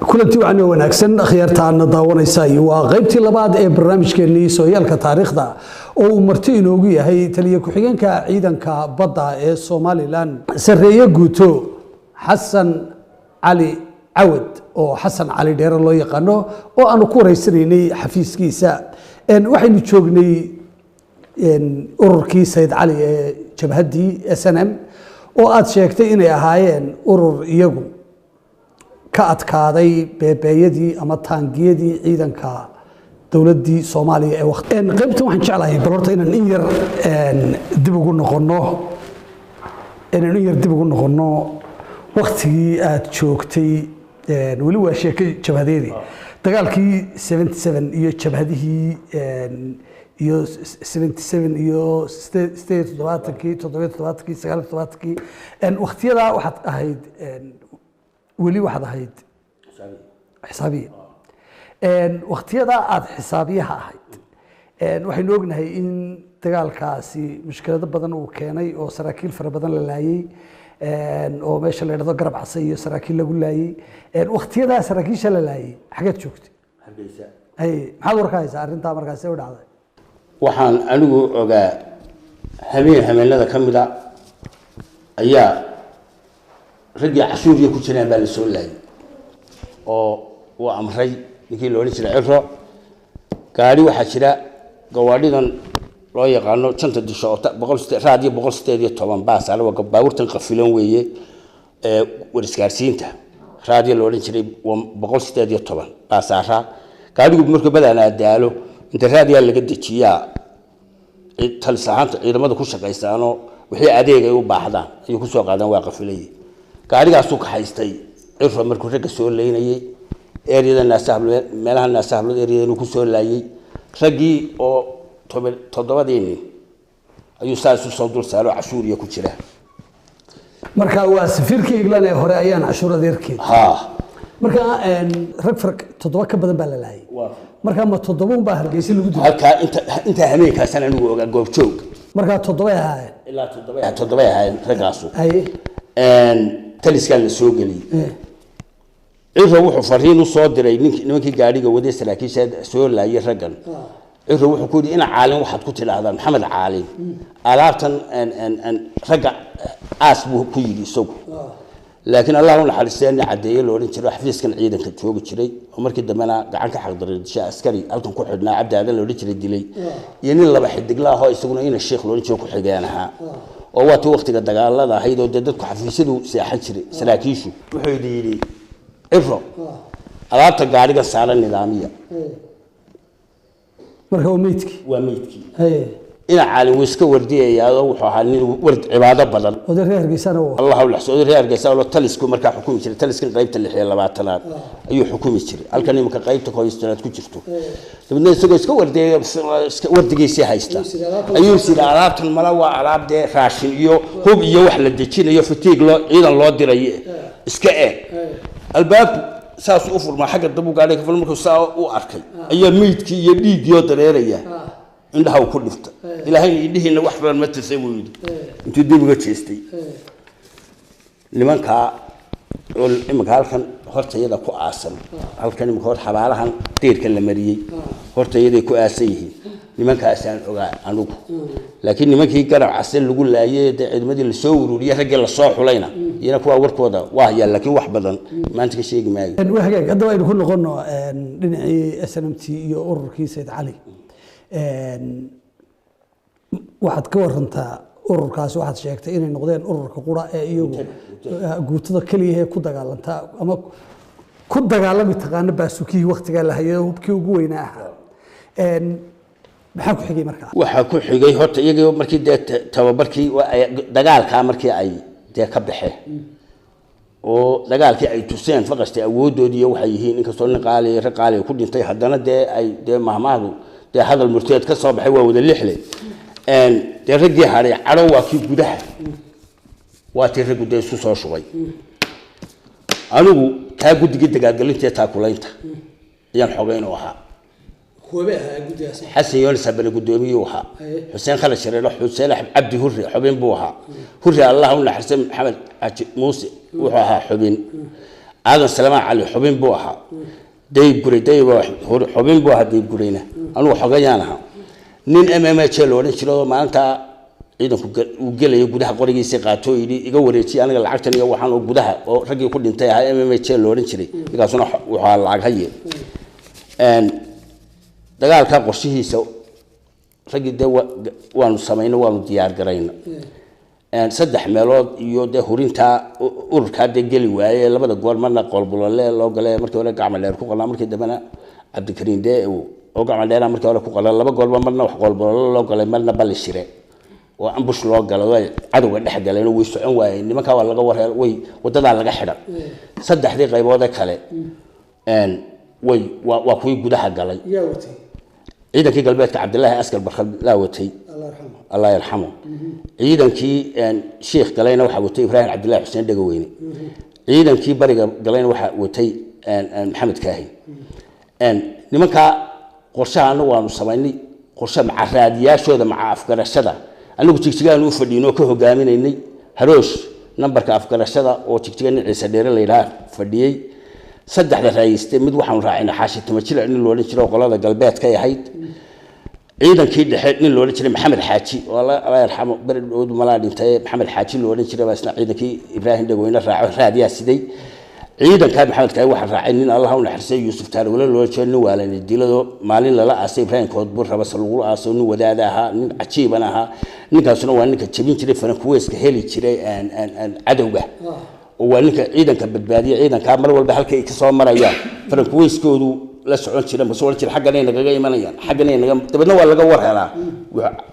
kulanti waxaan wanaagsan khiyartaana daawanaysaa waa qaybtii labaad ee barnaamijkeennii sooyaalka taariikhda oo uu marti inoogu yahay taliye ku-xigeenka ciidanka badda ee Soomaaliland sareeye guuto Xasan Cali Cawad oo Xasan Cali Dheere loo yaqaano oo aanu ku wareysanaynay xafiiskiisa waxaynu joognay ururkii Sayid Cali ee jabhadii SNM oo aad sheegtay inay ahaayeen urur iyagu ka adkaaday beebeeyadii ama taangiyadii ciidanka dawladii Soomaaliya ee waqtigan qaybtan waxaan jeclahay barorta inaan in yar dib ugu noqono waqtigii aad joogtay wali waa sheekay jabhadeedii dagaalkii 77 iyo jabhadihii iyo 77 iyo 77 waqtiyada waxaad ahayd ولي واحد هيد حسابية وقتيدا عاد حسابيها هيد waxay noognahay in dagaalkaasi mushkilada badan uu keenay oo saraakiil fara badan la laayay oo meesha la yiraahdo garab casay iyo saraakiil lagu laayay waqtiyada saraakiisha la laayay xageed joogtay hadaysa ay maxaad warkaysaa arinta markaas ay u dhacday waxaan anigu ogaa habeenada kamida ayaa ragii cashuuriye ku jireen baa la soo laayay oo uu amray ninkii loo jiray Ciro gaari waxa jira gawaadhidan loo yaqaano janta disho 117 baas ala waa baaburtan qafilan weeye warisgaarsiinta raadiyo loo jiray 117 baas ara gaarigu markuu badana daalo inta raadiyo laga dejiyaa talsaanta ciidamada ku shaqeysaano wixii adeeg ay u baahdaan ay ku soo qaadan waa qafilay gaarigaas uu ka haystay Ciro markuu raga soo leynayay eeriyada naasahlo meelaha naasahlo eeriyada ku soo laayay ragii oo todobadii ayuu saas soo dul saaro cashuuriye ku jira marka waa safiirkii England ee hore ayaan cashuurada yarkii marka rag farq todoba ka badan baa la laayay marka ma todoba baa hargeysa lagu dilay halka inta habeenkaas aan anigu ogaa goob joog marka todoba ahaayeen ilaa todoba ahaayeen ragaasu taliskan la soo galiyay Ciro wuxuu fariin u soo diray nimankii gaariga waday saraakiisha soo laayay ragan Ciro wuxuu ku yiri in caalin waxaad ku tilaahdaan Maxamed Caalin alaabtan raga aas buu ku yiri isagu laakiin Allah uu naxariisteen cadeeyay loo oran jiray xafiiskan ciidanka joogi jiray oo markii dambena gacan ka xaqdaray askari halkan ku xidhnaa Cabdi loo oran jiray dilay iyo nin laba xidigla ah isaguna in sheekh loo oran jiray ku xigeenaha oo waati waqtiga dagaalada ahayd oo dadku xafiisyadu seexan jiray saraakiishu wuxuu yiri Ciro alaabta gaariga saaran nidaamiya marka waa meedki ina caalin wiiska wardiyayaa wuxuu ahaa nin ward cibaado badan oo reer Hargeysa Allah uu laxsoo reer Hargeysa oo talisku marka xukumi jiray taliskan qaybta 26 ayuu xukumi jiray halkan imka qaybta qoyskanaad ku jirto dabadna isagoo iska wardiyay wardigiisa haysta ayuu sida alaabtan mala waa alaabde raashin iyo hub iyo wax la dejinayo fatiig loo ciidan loo diray iska albaab saas u furma xagga dabu gaadhay ka markuu saa u arkay ayaa meedkii iyo dhiigii dareeraya indhaha ku dhifta ilaahay indhihiina wax badan ma tasawurid intuu dib uga jeestay nimanka oo imka halkan hortayada ku aasan halkan imka hor xabaalahan deerka la mariyay hortayada ku aasan yihiin nimankaas aan ogaa anugu laakiin nimankii garab casal lagu laayay ciidamadii la soo ururiyay ragii la soo xulayna iyana kuwa warkooda waa yaa laakiin wax badan maanta ka sheegi maayo waxaag hadda aynu ku noqono dhinacii SNMT iyo ururkii Sayid Cali waxaad ka warantaa ururkaas waxaad sheegtay inay noqdeen ururka qura ee iyagu guutada kaliya ee ku dagaalanta ama ku dagaalami taqaana baasukii waqtiga la hayay hubkii ugu weynaa maxaa ku xigay markaa waxa ku xigay horta iyaga markii tababarkii dagaalka markii ay ka baxeen oo dagaalkii ay tuseen faqastay awoodoodii waxay yihiin in kastoo qaali ku dhintay haddana ay mahmaadu hadal murteed ka soo baxay waa wada lixle ragii haray caro waa kii gudaha waa tii rag gudaha isku soo shubay anigu kaa guddiga dagaalgelinta taa kulaynta ayaan xogeyn oo ahaa حسن يونس بن قدومي وها حسين خالد شريح حسين عبد هري حبين بوها هري الله ولا حسين محمد موسى وها حبين aadan salamaan cali xubin buu ahaa dayb guray dayb xubin buu ahaa dayb gurayna anigu xogayaan ahaa nin MMH loo odhan jiray maanta ciidanku uu gelay gudaha qorigiisa qaato yiri iga wareejiyay aniga lacagtan iyo waxaan oo gudaha oo ragii ku dhintay ahaa MMH loo odhan jiray igaasuna waxa lacag haye dagaalka qorshihiisa ragii waanu sameeyno waanu diyaar garayna saddex meelood iyo hurinta ururka geli waaye labada goor marna qolbulole loo galay markii hore gacmo dheer ku qalaa markii dambana Cabdikariin oo gacmo dheer markii hore ku qalaa laba goorba marna wax qolbulole loo galay marna balishire oo ambush loo galay cadowga dhex galeen way socon waayeen nimanka waa laga warheel way wadada laga xidhan saddexdii qaybood kale waa kuwii gudaha galay ciidankii galbeedka Cabdullaahi Askar Barkad la watay Allah yarxamo ciidankii sheekh galayna waxa watay Ibraahim Cabdullaahi Xuseen Dhagaweyne ciidankii bariga galayna waxa watay Maxamed Kaahi nimanka qorshahan waanu sameynay qorshe macaraadiyashooda maca afgarashada anigu jigjigaan u fadhiino ka hogaaminaynay haroosh nambarka afgarashada oo jigjigaan Ciise Dheere la yiraahdo fadhiyay saddexda raayiste mid waxaan raacina xaashi tamajil in loo odhan jiray qolada galbeedka ay ahayd ciidankii dhexe in loo odhan jiray Maxamed Xaaji oo Allah yarxamo baridoodu malaa dhintay Maxamed Xaaji loo odhan jiray baasna ciidankii Ibraahim Dhagaweyne raaco raadiyaa siday ciidanka Maxamed Kaahi waxa raacay nin Allah u naxariisay Yuusuf Taarwala loo jeedin waalan dilado maalin lala aasay Ibraahim Koodbur raba lagu aaso nin wadaada ahaa nin cajiiban ahaa ninkaasuna waa ninka jabin jiray Farankuweeska heli jiray cadawga waa ninka ciidanka badbaadiya ciidanka mar walba halka ay ka soo marayaan Farankuweeskoodu la socon jiray ma soo jiray xaggan ay naga imanayaan xaggan ay naga dabadna waa laga war helaa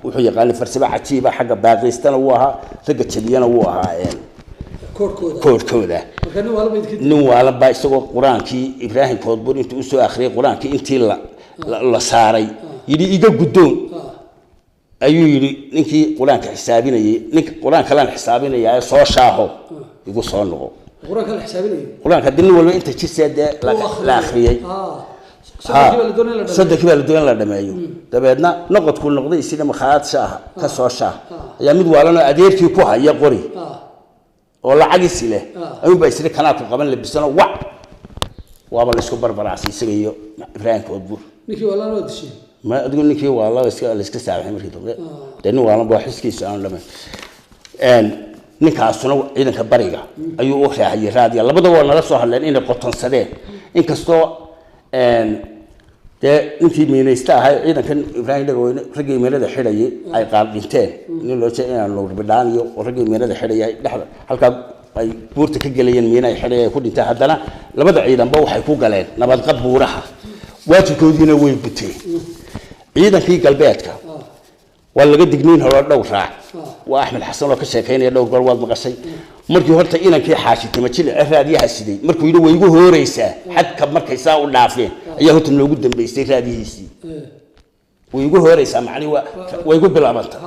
wuxuu yaqaan farsamo cajiiba xagga baaqeystana uu ahaa raga jabiyana uu ahaa koorkooda nin walba isagoo quraankii Ibraahim Koodbur intuu soo akhriyay quraankii intii la saaray yiri iga gudoon ayuu yiri ninkii quraanka xisaabinayay ninka quraanka la xisaabinayay soo shaaho igu soo noqo quraanka la xisaabinayay quraanka din walba inta jiseed la akhriyay saddex la doon la dhameeyo dabeedna noqodku noqday sida makhaad shaah ka soo shaah ayaa mid waalana adeerkii ku haya qori oo lacagisi leh ayuu baa isri kana ku qaban labisano waaba la isku barbaraasay isaga iyo Ibraahim Koodbur ninkii waalana waa dishay ma adigu ninkii waalana iska saaxay markii dambe dadna waalana baa xiskiisa aan dhamay ninkaasuna ciidanka bariga ayuu u raacay raadiya labadaba waa nala soo hadleen inay qotonsadeen inkastoo intii miinaysta ahay ciidankan Ibraahim Dhagaweyne ragii meelada xidhayay ay qaab dhinteen in loo jeeyo inaan loo bidhaan iyo ragii meelada xidhayay dhaxda halka ay buurta ka galayeen miinay xidhayay ku dhintay haddana labada ciidanba waxay ku galeen nabad qab buuraha waajibkoodiina way guteen ciidankii galbeedka waa laga digniin hore dhowr raac waa Axmed Xasan oo ka sheekeynaya dhowr goor waad maqashay markii horta inankii xaashi tamajil raadiyaha siday markuu yiri way igu hooreysaa xadka markay saa u dhaafeen ayaa horta noogu dambeysay raadiyihiisii way igu hooreysaa macni way igu bilaabantay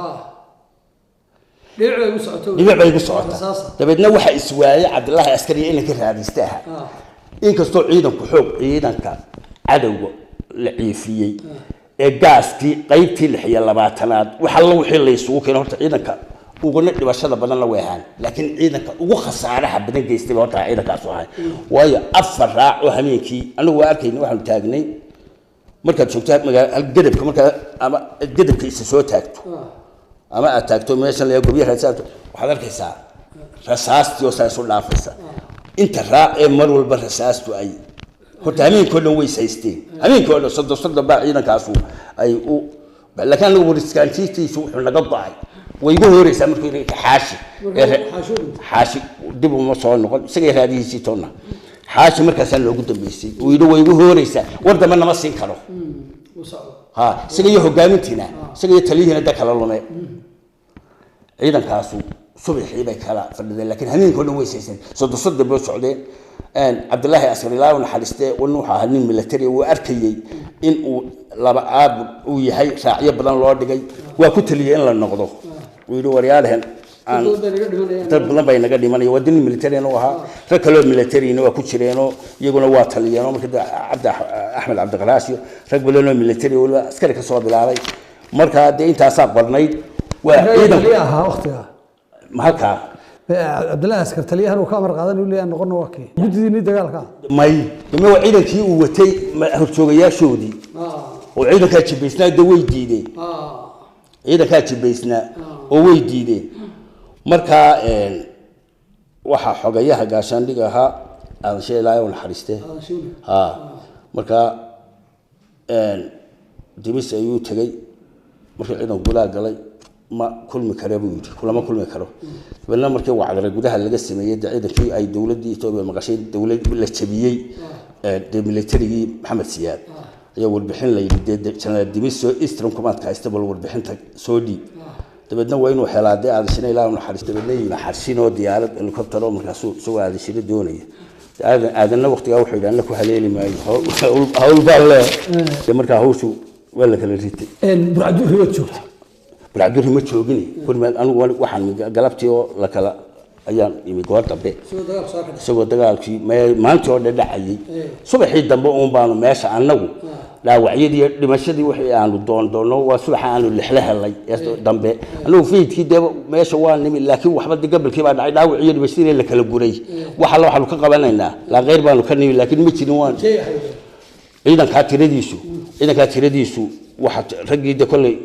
dhinac igu socota dabeedna waxa iswaayay Cabdullaahi Askari inankii raadistaaha inkastoo ciidanku xoog ciidanka cadawga la ciifiyay ee gaaskii qaybtii 26aad waxa la wixii la isugu keenay horta ciidanka uguna dhibashada badan la weehaan laakiin ciidanka ugu khasaaraha badan geystay horta ciidankaas waxa waayo afar raac oo hameenkii anigu waa arkayna waxaan taagnay marka joogtaa magaal gadabka marka ama gadabka isa soo taagto ama aad taagto meesha la gobiyaha raasaato waxaad arkaysaa rasaastii oo soo dhaafaysa inta raac ee mar walba rasaastu ay horta hameenkii dhan way saysteen hameenkii oo saddex baa ciidankaasu ay u laakiin anigu wariskaantiisu wuxuu naga baahay way igu hooreysaa markuu yiri xaashi dib uma soo noqon isaga raadihiisii toona xaashi markaas loogu dambeysay uu yiri way igu hooreysaa wardama nama siin karo isaga iyo hogaamintiina isaga iyo taliyihina dakala lumay ciidankaasu subaxii bay kala fadhiyeen laakiin hameenkii dhan way saysteen saddex boo socdeen Cabdullaahi Askari laa uu xalistay waxa ahaa nin military oo arkayay in uu laba aab uu yahay raacyo badan loo dhigay waa ku taliyay in la noqdo uu yiri waryaalahan aan dad badan bay naga dhimanay wadin military oo ahaa rag kale military waa ku jireenoo iyaguna waa taliyeen markii Axmed Cabdiqalaasyo rag badan oo military oo askari ka soo bilaabay marka intaas qornayd waa ciidan ahaa waqtiga halka Abdullah askar taliyahan uu ka amar qaadan uu leeyahay noqon waakii guddidiinii dagaalka may ciidankii uu watay horjoogayaashoodii oo ciidanka jibaysnaa way diideen ciidanka jibaysnaa oo way diideen marka waxa xogayaha gaashaandhiga ahaa aan sheelaayo naxariiste marka dimis ayuu tagay markii ciidan gudaha galay ma kulmi karo buu yiri kulama kulmi karo wala markii wacdara gudaha laga sameeyay ciidankii ay dawladii Itoobiya maqashay dawlad la jabiyay military Maxamed Siyaad ayaa warbixin la yiri janaa dimis Eastern Command ka istable warbixinta soo dhiib dabadna waa inuu xelaade aadashina ilaahay naxariis dabadna inuu xarsiino diyaarad helicopter oo markaas soo aadashina doonaya aadana waqtiga wuxuu yiraahdaa ku haleeli maayo hawl baale markaa hawshu wala kala ritay burcadu riyo joogtay burcadu ma joogin kurmaan anigu waxaan galabtii oo la kala ayaan imi goor dambe soo dagaalkii maanta oo dhacayay subaxii dambe uun baanu meesha anagu dhaawacyadii dhimashadii wixii aanu doono waa subax aanu lixla helay dambe anagu fiidkii deeba meesha waa nimi laakiin waxba gabalkii baa dhacay dhaawacyadii dhimashadii la kala guray waxa la waxaanu ka qabanaynaa la qeyr baanu ka nimi laakiin ma jirin waan ciidanka tiradiisu waxa ragii de kulay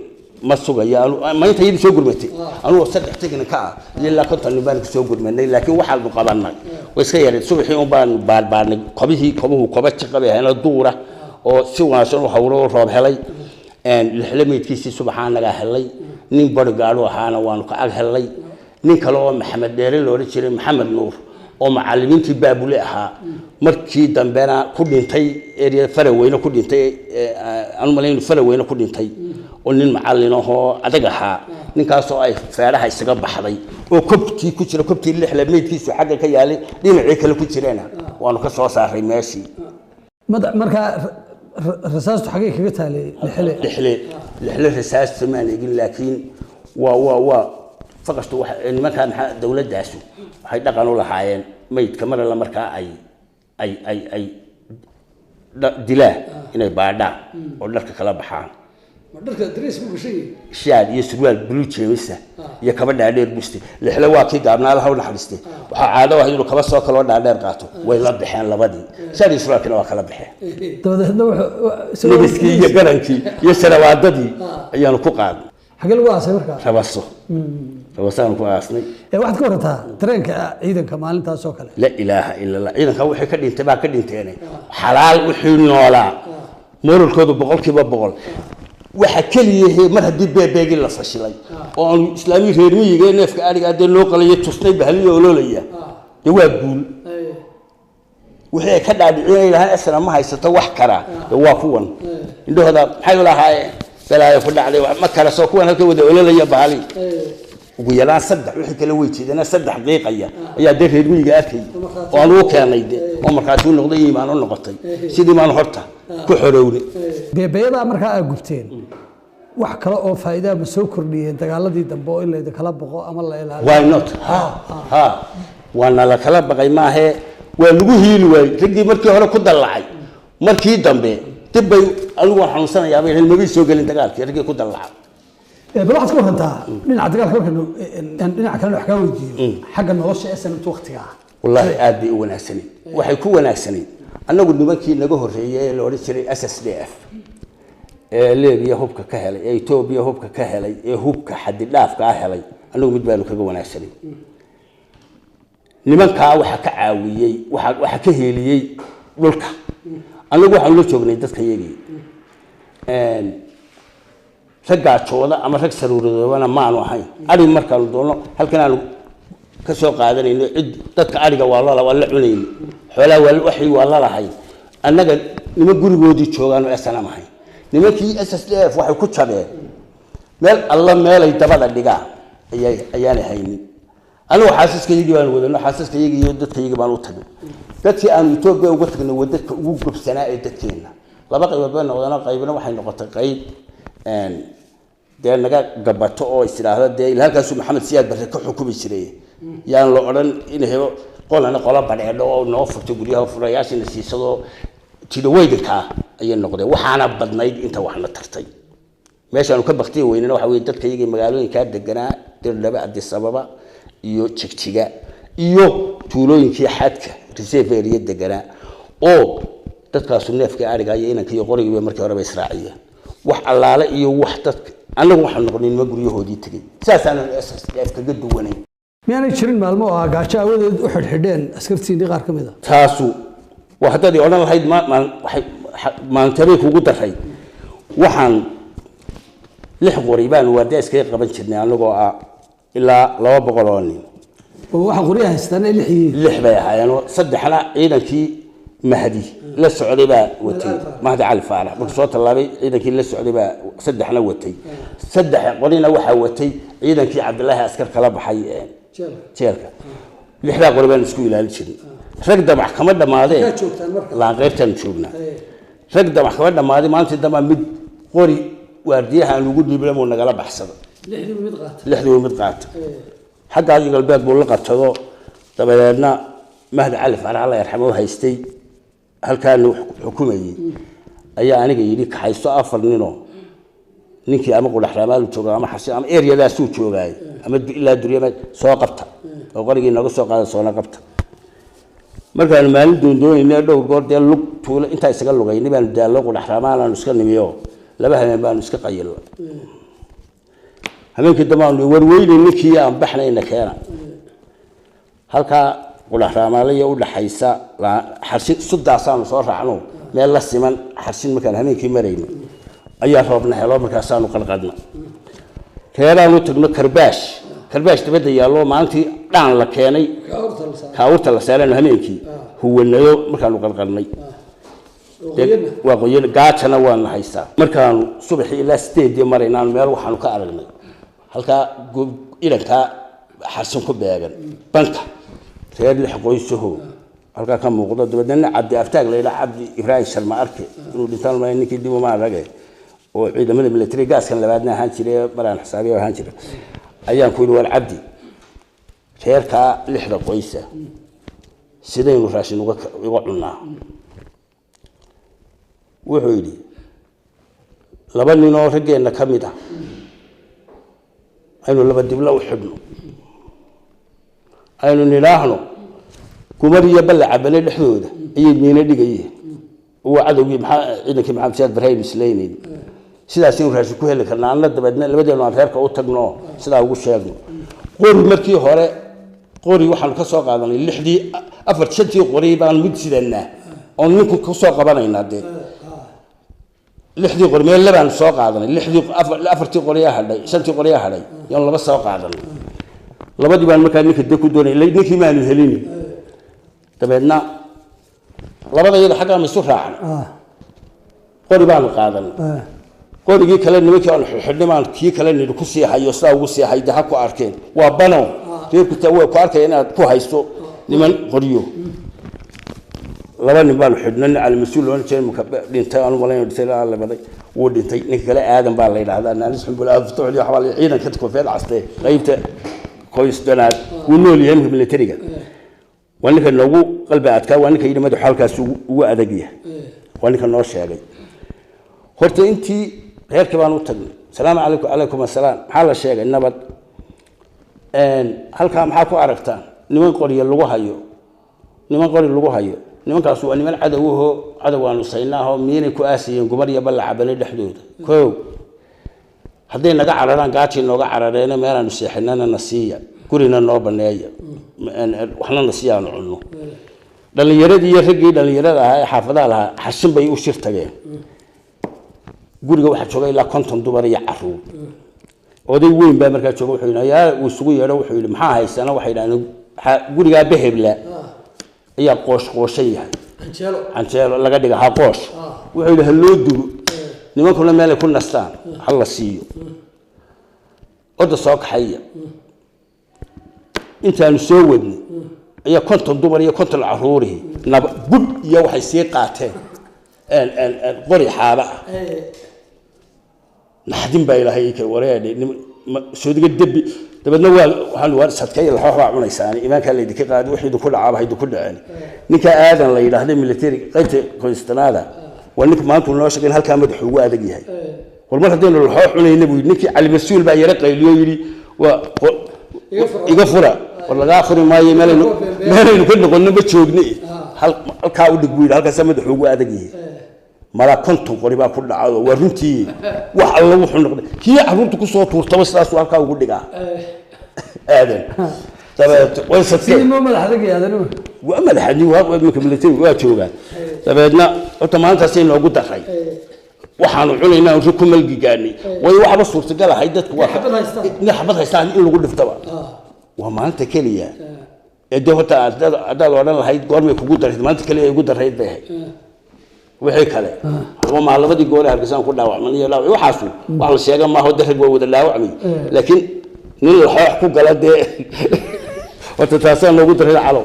ma sugaya ma inta yidii soo gurmatay anu saddex tigna ka ilaa konton baan ku soo gurmanay laakiin waxa uu qabanay way iska yaray subaxii un baan baarbaarnay kobaha qabahayna duura oo si wanaagsan u hawro roob helay lixlameedkiisii subaxaan naga helay nin bodyguard ahaana waanu ka ag helay nin kale oo Maxamed Dheere loo jiray Maxamed Nuur oo macallimiintii baabule ahaa markii dambena ku dhintay area Faraweyne ku dhintay aan malayn Faraweyne ku dhintay oo nin macallin oo adag ahaa ninkaas oo ay feeraha isaga baxday oo kobtii ku jira kobtii lixlameedkiisu xagga ka yaalay dhinacii kale ku jireena waanu ka soo saaray meeshii marka rasaastu xagee kaga taalay lixle rasaastu ma aanigin laakiin waa faqastu wax nimanka dawladaasu waxay dhaqan u lahaayeen maydka mar la markaa ay dilaa inay baadhaan oo dharka kala baxaan dharka dress buu gashay shaad iyo surwaal blue jeans iyo kaba dhaadheer busti lixle waa kii gaabnaa lahaw naxariistay waxa caado ah inuu kaba soo kala dhaadheer qaato way la baxeen labadii shaad iyo surwaalkina waa kala baxeen dabadna wuxuu iyo garankii iyo sarawaadadii ayaanu ku qaadnay xagee lagu aasay markaa rabasaan ku aasnay waxaad ka warantaa tareenka ciidanka maalintaas oo kale la ilaaha illa allah ciidanka wixii ka dhintay baa ka dhinteen xalaal wixii noolaa moralkoodu 100% waxa kaliya mar hadii beebeegi la fashilay oo islaami reer miyiga neefka ariga aad loo qalayo tusnay bahaliyo ololaya waa guul wixii ka dhaadhicin ilahay asna ma haysato wax kara waa kuwan indhooda maxay lahaayeen balaayo ku dhacday ma kala soo kuwan halka wada ololaya bahali ugu yaraan saddex wixii kala weydiidana saddex daqiiqaya ayaa reer miyiga arkay oo aan u keenay oo markaas uu noqday iimaan u noqotay sidii maan horta ku xorowday beebeeyada markaa ay gubteen wax kale oo faa'iido ma soo kordhiyeen dagaaladii dambe oo in la kala boqo ama la ilaaliyo why not wana la kala baqay maahe waa lagu hiili way ragii markii hore ku dalacay markii dambe dib bay anigu xanuunsanayaa bay helmabay soo galin dagaalkii ragii ku dalacay bal waxaad ka warantaa dhinaca dagaalka dhinaca kale wax ka weydiiyo xagga nolosha SNM waqtiga wallahi aad bay u wanaagsanay waxay ku wanaagsanay anagu nimankii naga horeeyay ee loo jiray SSDF leebiya hubka ka helay Itoobiya hubka ka helay hubka xaddi dhaafka helay anagu mid baanu kaga wanaagsanay nimanka waxa ka caawiyay waxa ka heeliyay dhulka anagu waxaan la joognay dadka yagii ragaajooda ama rag saruuradooda ma aanu ahayn ari marka la doono halkan aanu ka soo qaadanayno dadka ariga waa la cunayay xoolaha waxay waa la lahayn annaga nima gurigoodii joogaan oo SNM ahayn nimankii SSDF waxay ku jabeen meel alla meelay dabada dhigaa ayaan haynin anigu xaasaskayagii baan wadano xaasaskayagii iyo dadkayagii baan u tagnay dadkii aan Itoobiya uga tagnay wadadka ugu gubsanaa ee dadkeena laba qaybood baan noqdana qaybna waxay noqotay qayb dee naga gabato oo istiraahada dee halkaas Maxamed Siyaad Barre ka xukumi jiray yaan la oran in hebo qolana qola badheedho oo noo furto guriyaha furayaashina siisado tidaweydanka ayay noqdeen waxaana badnayd inta waxna tartay meeshaan ka baqtay weynana waxa weey dadka iyagii magaalooyinka deganaa Dirdhabe Addis Ababa iyo jigjiga iyo tuulooyinkii xadka reserve area deganaa oo dadkaas neefka ariga iyo inanka iyo qoriga markii hore bay israaciyeen wax allaale iyo wax dadka anagu waxaan noqonay ma guryahoodii tagay saasaan SSF kaga duwanay miyaanay jirin maalmo oo gaajo awadeed u xidhxidheen askartiinii qaar ka mid ah taasu waa haddii odhan lahayd maantabay kugu daray waxaan 6 qori baan waada iska qaban jirnay anagoo ilaa 200 oo nin oo waxa qoriyaha haystaan 6 bay ahaayeen saddexna ciidankii mahdi la socday baa watay mahdi cali faarax markuu soo talaabay ciidankii la socday baa saddexna watay saddex qorina waxa watay ciidankii cabdullaahi askar kala baxay jeelka 6 qori baan isku ilaalin jiray ragda maxkamada dhamaadeen la qeybtan joogna ragda maxkamada dhamaadeen maanta dama mid qori waardiyaha aan ugu dhiibay oo nagala baxsado 6 mid qaata xagga galbeed buu la qabtado dabadeedna mahdi cali faarax Allah yarxamo haystay halkaan xukumayay ayaa aniga yiri ka haysto 4 nino ninkii ama qudhaxraamaal jooga ama xasi ama area-daas uu joogay ama ilaa duriyada soo qabta oo qorigii naga soo qaada soo qabta markaan maalin doondoonayna dhowr goor dee lug tuulo inta isaga lugaynay baan daalo qudhaxraamaal aan iska nimiyo laba habeen baan iska qaylo habeenkii dambaan warweynay ninkii aan baxnayna keena halka qudhaxraamaal iyo u dhaxaysa xarsin sudaasaan soo raacno meel la siman xarsin markaan habeenkii marayno ayaa roobna helo markaasaan qalqadna reeraan u tagno karbaash dibadda yaalo maalintii dhaan la keenay kaawurta la saaran habeenkii huwanayo markaan qalqadnay waa qoyeen gaajana waan haysaa markaan subaxii ilaa 8 maraynaan meel waxaan ka aragnay halka ilanka xarsin ku beegan banka reer 6 qoysaho halka ka muuqdo dibadna cabdi aftaag leeyla cabdi ibraahim sharma arke inuu dhintaan ma ninkii dib uma aragay oo ciidamada military gaaskan labaadna ahaan jiray baraan xisaabiyo ahaan jiray ayaan ku yiri wal cabdi reerka 6 qoysa sidaynu raashin uga cunaa wuxuu yiri 2 nin oo rageena kamid ah aynu 2 dibla u xidhno aynu niraahno kumariya balla cabale dhexdooda ayay miina dhigayeen oo cadawgii ciidankii maxamed saad barhay mislaynay sidaas inuu raashin ku heli karnaa anna dabadna labadeena aan reerka u tagno sidaa ugu sheegno qori markii hore qori waxaan ka soo qaadanay 6 qori baan mid sidana oo ninku ku soo qabanayna de 6 qori meel labaan soo qaadanay 4 qori hadhay 5 qori hadhay yaan laba soo qaadanay labadii baan markaa ninka de ku doonay ninkii maanu helin dabeedna labada iyada xagga ma isu raacay qori baan qaadanay qorigii kale nimankii aan xidhnimaan kii kale nid ku sii hayo saa ugu sii hayda ha ku arkeen waa bano reerku taa way ku arkay inaad ku haysto niman qoriyo laba nin baan xidhnay al mas'uul oo jeer dhintay aan malayn dhintay la baday wuu dhintay ninka kale aadan baa la yiraahdaa naalis xubul aftuuxdi xawali ciidanka ku feed castay qaybta qoys danaad uu nool yahay militariga waninka nagu qalbi adka waninka yiri madax halkaas ugu adagiya waninka noo sheegay horta intii reerkii baan u tagnay salaamu calaykum asalaam maxaa la sheegay nabad halkaa maxaa ku aragtaan niman qoriya lagu hayo nimankaas waa niman cadawaan usaynaaho miinay ku aasiyeen gumar iyo balla cabane dhexdooda koow hadday naga cararaan gaaji nooga carareena meelaanu seexinana nasiiya gurina noo baneeya waxna nasiiyaan cunno dhalinyaradii iyo raggii dhalinyarada ahaa ee xaafadaha lahaa xashin bay u shir tageen guriga waxa joogay ilaa 50 dumar iyo caruur oday weyn baa markaa jooga wuxuu yiraahdaa uu isugu yeero wuxuu yiri maxaa haysana waxay yiraahdeen guriga behebla ayaa qooshay yahay anjeelo laga dhiga ha qoosh wuxuu yiri loo dugo nimankuna meel ay ku nastaan hal la siiyo oda soo kaxaya intaan soo wadnay ayaa 50 dumar iyo 50 caruurihi nab bud iyo waxay sii qaateen qori xaaba naxdin baa ilaahay ka wareeday soodiga dabi dabadna waxaan war sadkay la xoox cunaysan iimaanka la idinka qaad wixii ku dhacaaba haydu ku dhaceen ninka aadan la yiraahdo military qaybta qoystanaada waa ninka maanta noo shaqeyn halka madax ugu adag yahay wal mar hadii la xoox cunayna buu ninkii cali mas'uul baa yara qayliyo yiri waa iga fura والله غافر ما يملي كل قلنا بتشوفني هل كاود يقول هل كسمة حقوق أدقي مرا كنتم قريبا كل عاو ورنتي وحلا وحنا هي عروتك صوت ورتبس لا سؤال كاود دقا آدم تبعت ويسكت مو ملح دقي هذا نو وأمل حدي ومكملتين واتشوفان تبعتنا وتمان تسين لو قد خي وحنا علينا ونشوفكم الجيجاني ويوحى بس صورة قال حيدتك واحد نحبط هيستان إيه اللي قلت تبع وما أنت كلية إده هتا أدا لو أنا هيد قارم يفوق دريد ما أنت كلية يقول دريد به وحي كله هو ما الله بدي يقول هالكسان كله وعملية لا يحاسب وعلى الشيء ما هو دريد بود الله وعمي لكن نيل الحقوق قال ده وتتاسن لو قلت دريد علو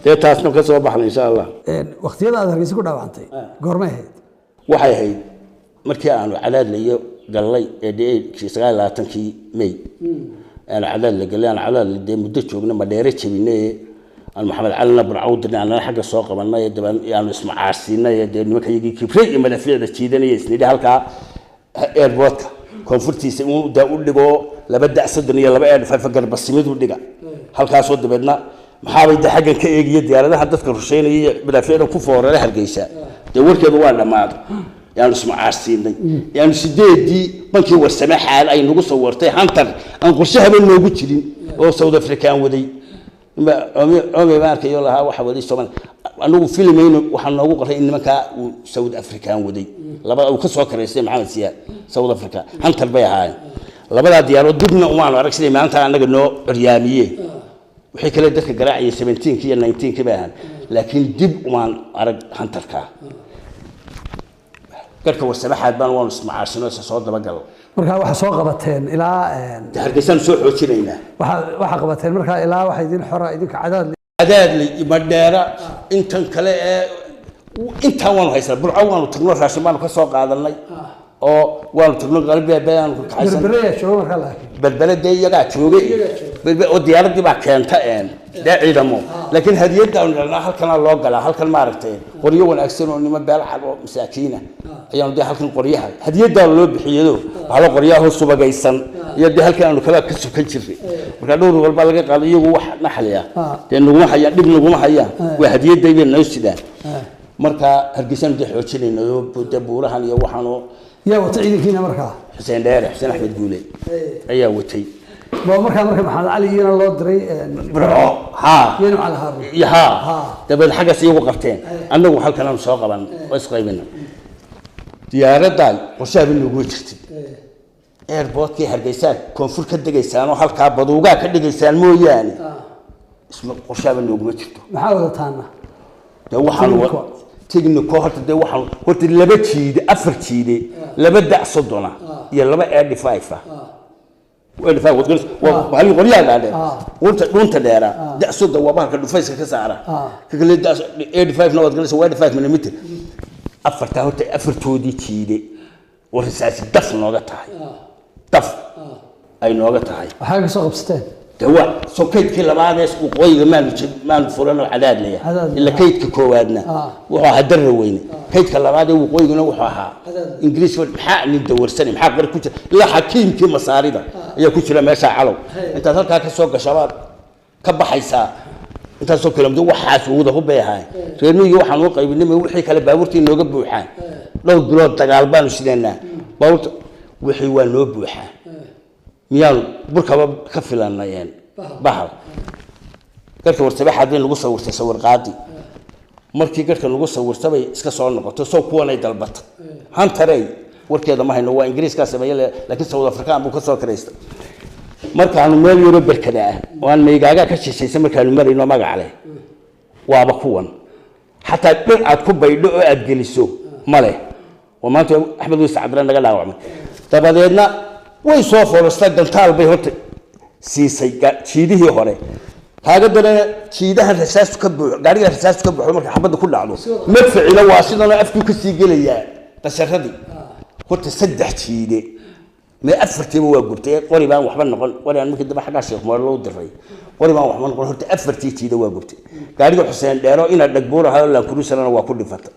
ده تاسن كسر بحنا إن شاء الله وقت يلا هذا رئيس كده وعنتي قارم هيد waxay ahayd markii aanu cadaad layo galay ee 19 May aan cadaad la galay aan cadaad la muddo joogna ma dheere jabinay aan Maxamed Cali Nabr Cawdina aan xagga soo qabanay dabaan aanu isma caarsinay nimanka yigi kibray iyo madaxda jiidanay isnidi halka airport koonfurtiisa uu daa u dhigo laba dacsadan iyo laba airfaf garbasimid u dhiga halkaas oo dabeedna maxaabay xaggan ka eegiyay diyaaradaha dadka rusheynaya madaxda ku foorare Hargeysa warkeedu waa dhamaad yaanu isma caarsiinay yaanu sideedii bankii warsame xaal ay nagu soo wartay hantar aan qorshaha noogu jirin oo South African waday ma markayo laha waxa waday Soomaali anagu filmayno waxa noogu qoray in nimanka South African waday laba uu ka soo kareysay Maxamed Siyaad South Africa hantar bay ahaayeen labada diyaaro dibna uma arag sidii maanta anaga noo riyaamiyay wixii kale dadka garaacay 17 iyo 19 baahan laakiin dib uma arag hantarka karka warsabaxaad baan waan ismaacaasino soo daba gal marka waxa soo qabateen ilaa Hargeysan soo xoojinayna waxa qabateen marka ilaa waxa idin xora idinka cadaad li madheera intan kale ee inta waan haysan burco waan tagno raashin baan ka soo qaadanay oo waan tagno qalbiga baan ku kaxaysan berberaya jooga marka laakiin berberada iyaga joogay oo diyaaradii baa keenta ciidamo laakiin hadiyada aan halkan loo galaa halkan ma aragtay qoryo wanaagsan oo nima beel xaq oo masaakiina ayaan de halkan qoryaha hadiyada loo bixiyo waxa qoryaha subagaysan iyo de halkan aanu kala ka sukan jirnay marka dhowr walba laga qaado iyagu wax naxliya de nagu haya dib nagu haya waa hadiyada ay noo sidaan marka Hargeysan de xoojinayno oo buurahan iyo waxaan يا وتعيدكينا مركا حسين داير حسين احمد قولي ايا وتي مركا محمد علي ينا لو دري برو ها ينو على هارون يا ها دبل حاجه سي وقفتين انغو halkan soo qaban way isqaybina diyaarada qorshaha nagu jirtay airportkii Hargeysa koonfur ka degaysaan oo halka baduuga ka dhigaysaan mooyaane isma qorshaha nagu jirto maxaa wada taana waxaan تجني كهرت ده وحن قلت لبا تشيد أفر تشيد لبا دع صدنا يا لبا إير فايفة وإير فايفة وتقول وهل غريان هذا وأنت دايرة دع صد وبارك الفايس كسارة كقول دع إير فايف نوع تقول سوى إير فايف من المتر أفر تهوت أفر تودي تشيد ورسالة دف نوع تاعي دف أي نوع تاعي حاجة صعب ستين هو سو كيد كلا ما ناس وقوي ما نفرنا العداد ليه إلا كيد كوادنا وهو هدر وين كيد كلا ما ده وقوي جنا وحها إنجليز حق ندور سنة حق غير كتير لا حكيم كم مصاري ده يا كتير ما يسعى أنت ذاك كسوق شباب كب حيسا أنت سوق كلام ده وحاس وده هو بيهاي لأنه يوحنا وقايب إنما وحي كلا باورتي نوجب بوحان لو جلود تقالبان وسيدنا باورت وحيوان نوب بوحان ميال بركة كفلنا يعني بحر قلت ورتبي حدين لقصة ورتصور قاضي مركي قلت لقصة ورتبي إسكسر نقطة سو كونا يدلبت هم تري وركي هذا ما هي نوع إنجليز كاسبيا لكن سوود أفريقيا أبو كسر كريست مركي عنو مال يورو بالكذا وأنا ميجاجا كشيء شيء مركي عنو مال إنه ما عليه وأبكون حتى أد كوب بيدو أدجلسو ماله وما أنت أحمد وسعد لنا قال له تبادلنا ويصوف ورستقل طالب يهوت سيسي شيده هوري هذا بدنا شيده الرساس كبر قاري الرساس كبر عمر حبض كل عضو مدفع إلى واسطة أنا أفتو كسيجليا تشردي كنت سدح شيده ما أفرت هو وجبت قريبا وحبنا نقول ولا أنا ممكن ده حاجة شيخ مرة دري قريبا وحبنا نقول هرت أفرت شيده وجبت قاري حسين دارو إن الدكبورة هذا لا كل سنة وكل فترة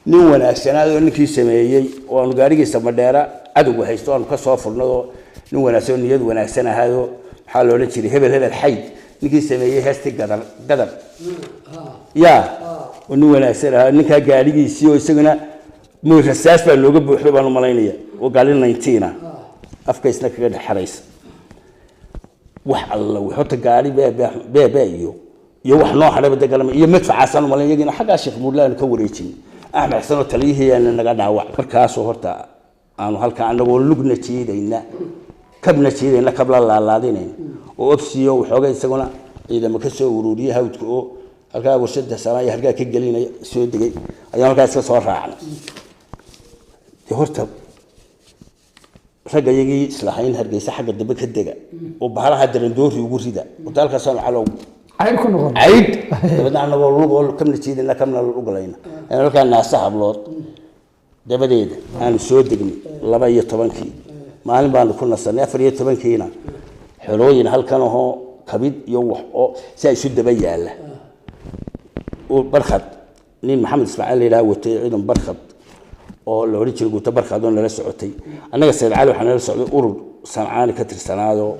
نونا السنة إنك يسميه وأنا قاري يسمى دارا عدو هيستوان كسوف النظر نونا سون يد ونا السنة هذا حال ولا تشري هبل هذا الحي ninkii sameeyey heestii gadar yaa oo nin wanaagsan ahaa ninkaa gaadhigiisii oo isaguna rasaas baa looga buuxday baan u malaynaya oo gaali 19 afka isna kaga dhaxaraysa wax alla wuxuu gaari beebe iyo wax noo xadhay dagaalama iyo madfacaasan u malayn yagina xagaa Sheekh Buurlaan ka wareejin Axmed Xasan oo taliyihii naga dhaawac markaas oo horta aanu halka anagoo lugna jeedayna kabna jeedayna kabla laalaadinay oo opsiyo waxooga isaguna ciidamo ka soo ururiyay hawdka oo halka warshada Soomaaliya halka ka galinay soo degay ayaan halkaas ka soo raacnay horta raga yagii islahayn Hargeysa xagga dambe ka dega oo bahalaha darandoori ugu rida oo dalkaas aan calow عيد كنا قلنا عيد بدنا نقول كم نتيجة كم نقولينا أنا لو كان ناس حبلات ده بديد أنا سودني الله بيجي طبعا كي ما أنا بعد كنا سنة فريق طبعا كينا حلوين هل كانوا هو كبيد يوح أو سيسود بيجي الله وبرخد نين محمد إسماعيل لا وتعيدهم برخد أو لو ريتش قلت برخد ولا لا سعودي أنا قصير على وحنا لا سعودي أورد سمعاني كتر سنة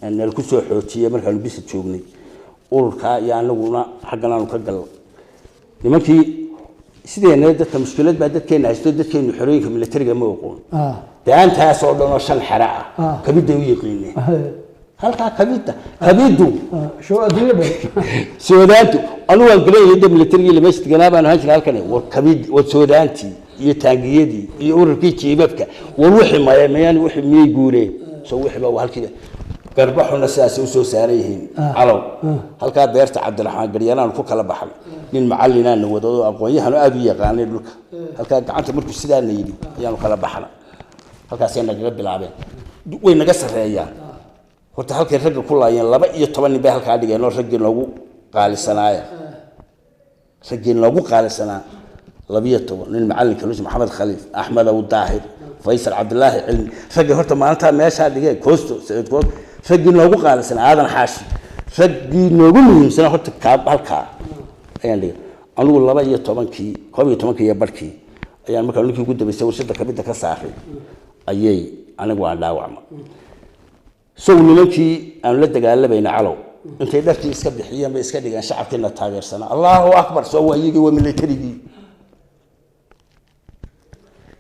أن الكسوة حوتية مركز بيس تشوفني ururka iyo anaguna xaqan aanu ka gal nimankii sideena dadka mushkilad baa dadkeena haysto dadkeenu xorooyinka militariga ma aqoon daantaas oo dhan oo shan xara ah kabida u yiqiinay halka kabidu شو أدري سودانتو أنا وانقلي يد militariga la meeshta ganaabaan halkan halkan war kabid wad soodaanti iyo taangiyadii iyo ururkii jiibabka war wixii mayaan wixii miyay guureen soo wixii baa halkii garbaxuna sidaas u soo saarayeen calow halka beerta Cabdiraxmaan Gariyaan ku kala baxay nin macallinaan wado aqoon-yahan aad u yaqaanay dhulka halka gacanta markuu sidaa yiri ayaan kala baxnaa halkaas ay naga bilaabeen way naga sareeyaan horta halkay rag ku laayeen 12 nin bay halka dhigeen oo rag loogu qaalisanaaya ragin loogu qaalisanaa 12 nin macallinka Maxamed Khaliif Axmed Abu Daahir Faysal Abdullaahi Cilmi rag horta maanta meesha dhigay koosto Saciid ragii noogu qaalisan aadan xaashi ragii noogu muhiimsan horta kaab halka ayaan dhigay anigu 12 iyo barkii ayaan markaa ninkii ugu dambeysay warshada kabida ka saaray ayay anigu aan dhaawacma soo nimankii aan la dagaalamayna calow intay dharkii iska bixiyeen bay iska dhigaan shacabkeena taageersana Allahu akbar soo waayigi waa militarigii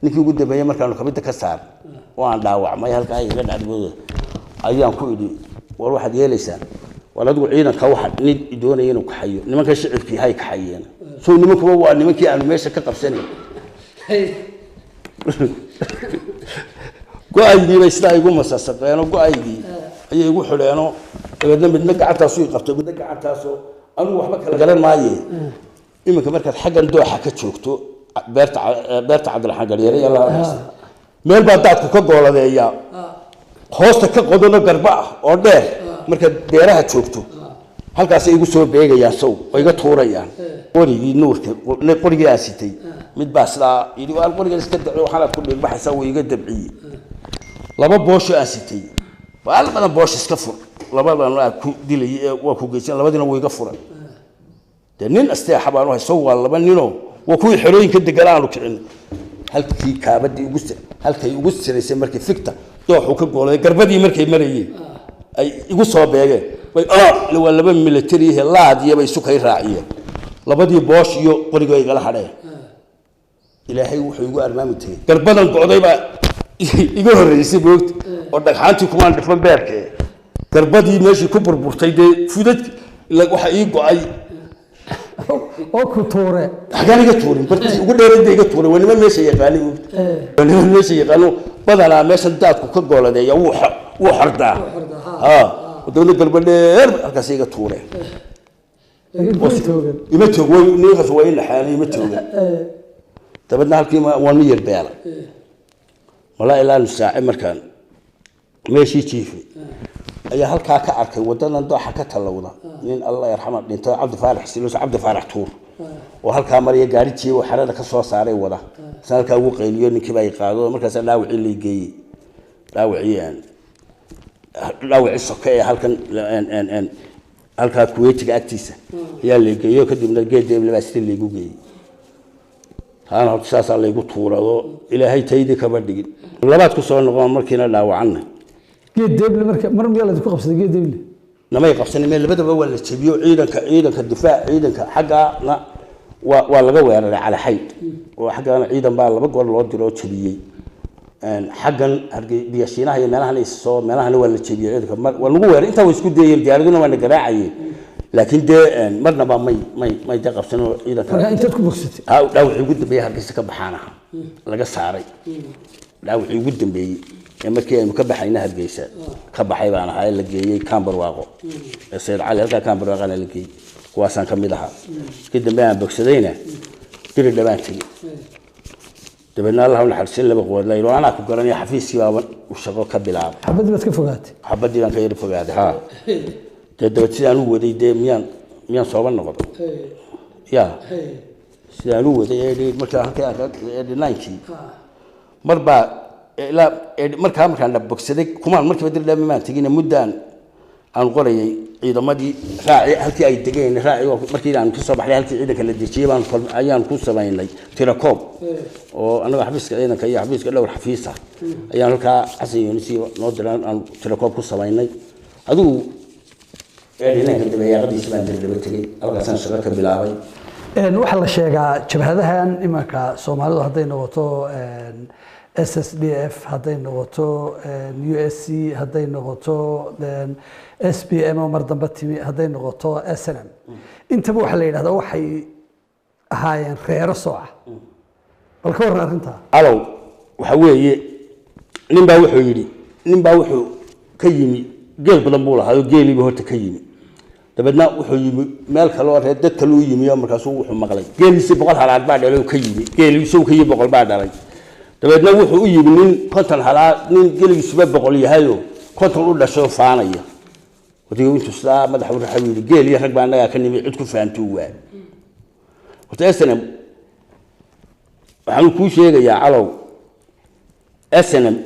ninkii ugu dambeeyay markaan kabida ka saar oo aan dhaawacmay halka ay iga dhacday ayaan ku idhi war waxaad yeelaysaa wal adigu ciidanka waxa nid doonayeen inuu ka xayo nimanka shicibkii hay ka xayeen soo nimanku waa nimankii aan meesha ka qabsanay go'aygii bay sidaa igu masasaqeen go'aygii ayay igu xuleeno dabadna midna gacantaas uu qabtay midna gacantaas anigu waxba kala garan maaye iminka markaad xaggan dooxa ka joogto beerta Cabdiraxmaan Gariyaan iyo Allah meel baa dadku ka gooladeeyaa hoosta ka qodano garba oo dheer marka beeraha joogto halkaas ay igu soo beegayaan sow oo iga tuurayaan qorigii nuurka qorigii aasitay mid baa sida yiri waa qoriga iska dhaco waxana ku dhig baxaysa way iga dabciyay laba boosh aasitay waa badan boosh iska fur labadan ku dilay waa ku geeysan labadina way iga furan nin asteexabaan oo soo waa laba nino waa ku xirooyinka degalaanu kicin halkii kaabadii halkay ugu siraysay markii fikta dooxu ka goolay garbadii markay marayeen ay igu soo beegeen way waa laba military laadiye bay sukay raaciyeen labadii boosh iyo qoriga igala hadheen ilaahay wuxuu igu armaamitay garbadan go'day baa iga horeysay boogta oo dhagxaantii kuma dhifan beerkee garbadii meeshii ku burburtay fudad waxa ii go'ay oo ku tuure xagaliga tuurin bartii ugu dheereeyay tuuray wanima meesha yaqaanay wanima meesha yaqaano badana meesha daadku ka gooladeeya wuu xardaa ودولة قلبنا أركز يجا توري. يمتوج نيخس وين حالي يمتوج. تبدنا هالكلمة وانير بيلا. ولا إلا الساعة مركان. ماشي تيفي. أي هالكا كأرك ودنا ندوح كتلا ودا. من الله يرحمه أنت عبد فارح سيلوس عبد فارح تور. وهالكا مريا قارتي وحرادة كسوس عليه ودا. سالكا وقيليون كباي قادو مركز لاوع اللي جي. لاوعيان. لو عصقي هلكن هلكا كويتك أكتيسة يا اللي جيو كده من الجيد اللي بس اللي يجوجي أنا هتصاص على يجو طورة إلى هاي تيدي كبردين ولا بعد كسر نقام مركنا لا وعنا جيد دبل مرم يلا تكون خمسة جيد دبل namay qabsan meel labadaba waa la jabiyo ciidanka difaac ciidanka xaqana waa laga weeraray cala xayd oo xaqana ciidan baa laba goor loo diro jabiyay xaqan biyashinaha iyo meelahan waa la jabiyay ciidanka waa lagu weeray inta way isku dayeen diyaaraduna waa nagaraacayeen laakiin de marna ba may qabsan oo ciidanka marka inta ku bogsatay dhaawac ugu dambeeyay hargeysa ka baxaanaha laga saaray dhaawac ugu dambeeyay markii ay ka baxayna hargeysa ka baxay baan ahaa la geeyay Camber Waaqo Sayd Cali halka Camber Waaqo la geeyay kuwaasan ka mid ahaa kadib baan bogsadayna diri dhawaantii dabadna Allah una xarsin laba qood la yiraahdo ana ku garanay xafiiskii baa u shaqo ka bilaabay xabad baad ka fogaatay xabadii baan ka yar fogaaday ha dadba sidaan u waday de miyaan soo noqdo ya sidaan u waday markaa halka naankii marba ila markaan la bogsaday kumaan markii badil dhamaan tagina muddaan aan qorayay ciidamadii raaci halkii ay degeen raaci markii aan ku soo baxay halkii ciidanka la dejiyay baan ayaan ku sameeynay tirakoob oo anaga xafiiska ciidanka iyo xafiiska dhowr xafiis ah ayaan halka asayinisi noo diraan aan tirakoob ku sameeynay adigu ciidanka dabeeyaqadiisa baan daba tagay halkaasaan shaqo ka bilaabay waxa la sheegaa jabhadahan imanka Soomaalidu hadday noqoto SSDF hadday noqoto USC hadday noqoto SPM oo mar dambe timi hadday noqoto SNM intaba waxa la yiraahdaa waxay ahaayeen reero sooca bal ka waran arrinta alow waxa weeye nin baa wuxuu ka yimi geel badan buu lahaa geeliba horta ka yimi dabadna wuxuu yimi meel kale oo reer dad kale u yimi markaas wuxuu maqlay geelisi 100 halaad baa dhalay ka yimi geelisi uu ka yimi 100 baa dhalay dabadna wuxuu u yimi nin 50 halaad nin geeligiisa 100 yahayo 50 u dhasho faanaya wadii intuu saa madax u raxay geel iyo rag baa anaga ka nimi cid ku faantuu waa horta SNM waxaan ku sheegayaa calow SNM